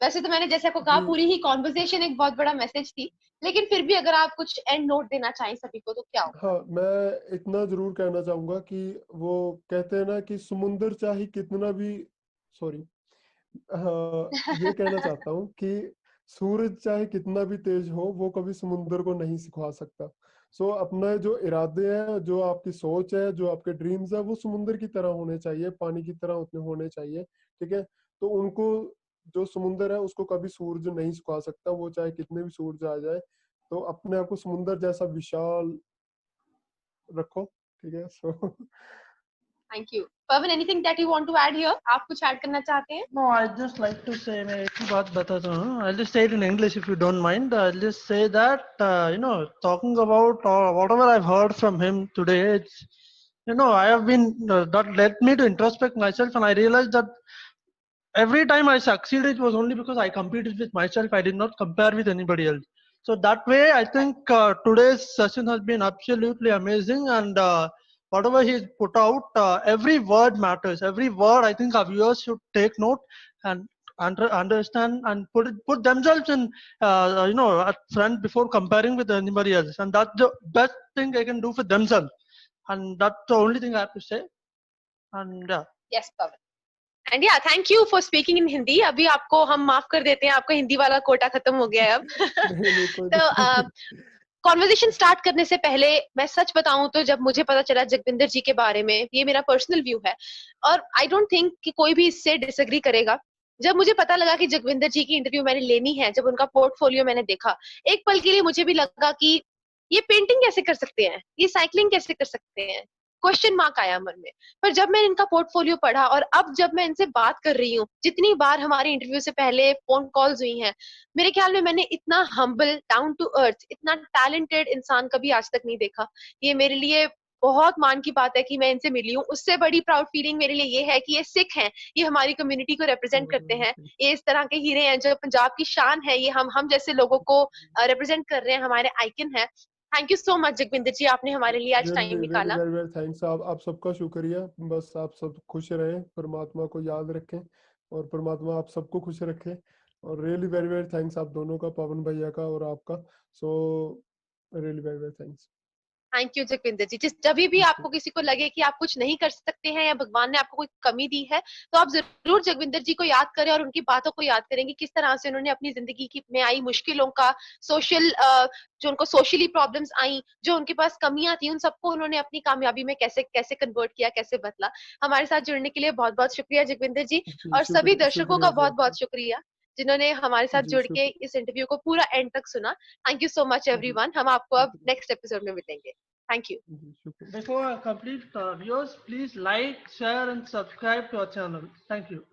वैसे तो मैंने जैसे आपको कहा जी पूरी ही कॉन्वर्सेशन एक बहुत बड़ा मैसेज थी, लेकिन फिर भी अगर आप कुछ एंड नोट देना चाहें सभी को तो क्या होगा? हाँ, मैं इतना जरूर कहना चाहूंगा कि वो कहते हैं ना कि समुंदर चाहे कितना भी, सॉरी, हाँ, ये कहना चाहता हूँ कि सूरज चाहे कितना भी तेज हो, वो कभी समुंदर को नहीं सिखा सकता। सो अपना जो इरादे हैं, जो आपकी सोच है, जो आपके ड्रीम्स है, वो समुंदर की तरह होने चाहिए, पानी की तरह उतने होने चाहिए। ठीक है, तो उनको, जो समुंदर है उसको कभी सूरज नहीं सुखा सकता, वो चाहे कितने भी सूरज आ जाए। तो अपने आप को समुंदर जैसा विशाल रखो। ठीक है, so thank you. Pavan, anything that you want to add here? आप कुछ ऐड करना चाहते हैं? No, I just like to say, मैं एक ही बात बताता हूँ. I'll just say it in English if you don't mind. I'll just say that talking about whatever I've heard from him today, it's I have been that led me to introspect myself, and I realized that every time I succeeded, it was only because I competed with myself. I did not compare with anybody else. So that way, I think today's session has been absolutely amazing, and whatever he's put out, every word matters. Every word, I think our viewers should take note and understand and put themselves in at front before comparing with anybody else, and that's the best thing they can do for themselves, and that's the only thing I have to say. And yeah. Yes Pawan, and yeah thank you for speaking in Hindi. अभी आपको हम माफ कर देते हैं, आपका हिंदी वाला कोटा खत्म हो गया है अब। नहीं नहीं, कोई तो नहीं। कॉन्वर्जेशन स्टार्ट करने से पहले मैं सच बताऊं तो जब मुझे पता चला जगविंदर जी के बारे में, ये मेरा पर्सनल व्यू है और आई डोंट थिंक कि कोई भी इससे डिसएग्री करेगा, जब मुझे पता लगा कि जगविंदर जी की इंटरव्यू मैंने लेनी है, जब उनका पोर्टफोलियो मैंने देखा, एक पल के लिए मुझे भी लगा कि ये पेंटिंग कैसे कर सकते हैं, ये साइकिलिंग कैसे कर सकते हैं, क्वेश्चन मार्क आया मन में। पर जब मैंने इनका पोर्टफोलियो पढ़ा और अब जब मैं इनसे बात कर रही हूँ, जितनी बार हमारी इंटरव्यू से पहले फोन कॉल्स हुई हैं, मेरे ख्याल में मैंने इतना हम्बल, डाउन टू अर्थ, इतना टैलेंटेड इंसान कभी आज तक नहीं देखा। ये मेरे लिए बहुत मान की बात है कि मैं इनसे मिली हूँ। उससे बड़ी प्राउड फीलिंग मेरे लिए ये है कि ये सिख हैं, ये हमारी कम्युनिटी को रिप्रेजेंट करते हैं, ये इस तरह के हीरे हैं जो पंजाब की शान है, ये हम जैसे लोगों को रिप्रेजेंट कर रहे हैं, हमारे आइकन है। Thank you so much Jagvinder ji, आपने हमारे लिए आज रियली टाइम रियली निकाला। Very very thanks. आप सबका शुक्रिया। बस आप सब खुश रहें, परमात्मा को याद रखें और परमात्मा आप सबको खुश रखे। और रियली वेरी वेरी थैंक्स आप दोनों का, पवन भैया का और आपका। So really very very thanks. Thank you Jagvinder ji. जिस जब भी आपको किसी को लगे कि आप कुछ नहीं कर सकते हैं या भगवान ने आपको कोई कमी दी है, तो आप जरूर जगविंदर जी को याद करें और उनकी बातों को याद करेंगे, किस तरह से उन्होंने अपनी जिंदगी की में आई मुश्किलों का, सोशल जो उनको सोशली प्रॉब्लम्स आई, जो उनके पास कमियां थी, उन सबको उन्होंने अपनी कामयाबी में कैसे कैसे कन्वर्ट किया, कैसे बदला। हमारे साथ जुड़ने के लिए बहुत बहुत शुक्रिया जगविंदर जी, जी, और सभी शुक्रिया दर्शकों शुक्रिया का जी बहुत आपका। बहुत शुक्रिया जिन्होंने हमारे साथ जी जुड़ के शुक्र इस इंटरव्यू को पूरा एंड तक सुना। थैंक यू सो मच जी एवरीवन, हम आपको अब शुक्रिया नेक्स्ट एपिसोड में मिलेंगे। Thank you. जी शुक्रिया। Before I complete, viewers, please like, share, and subscribe to our channel. Thank you.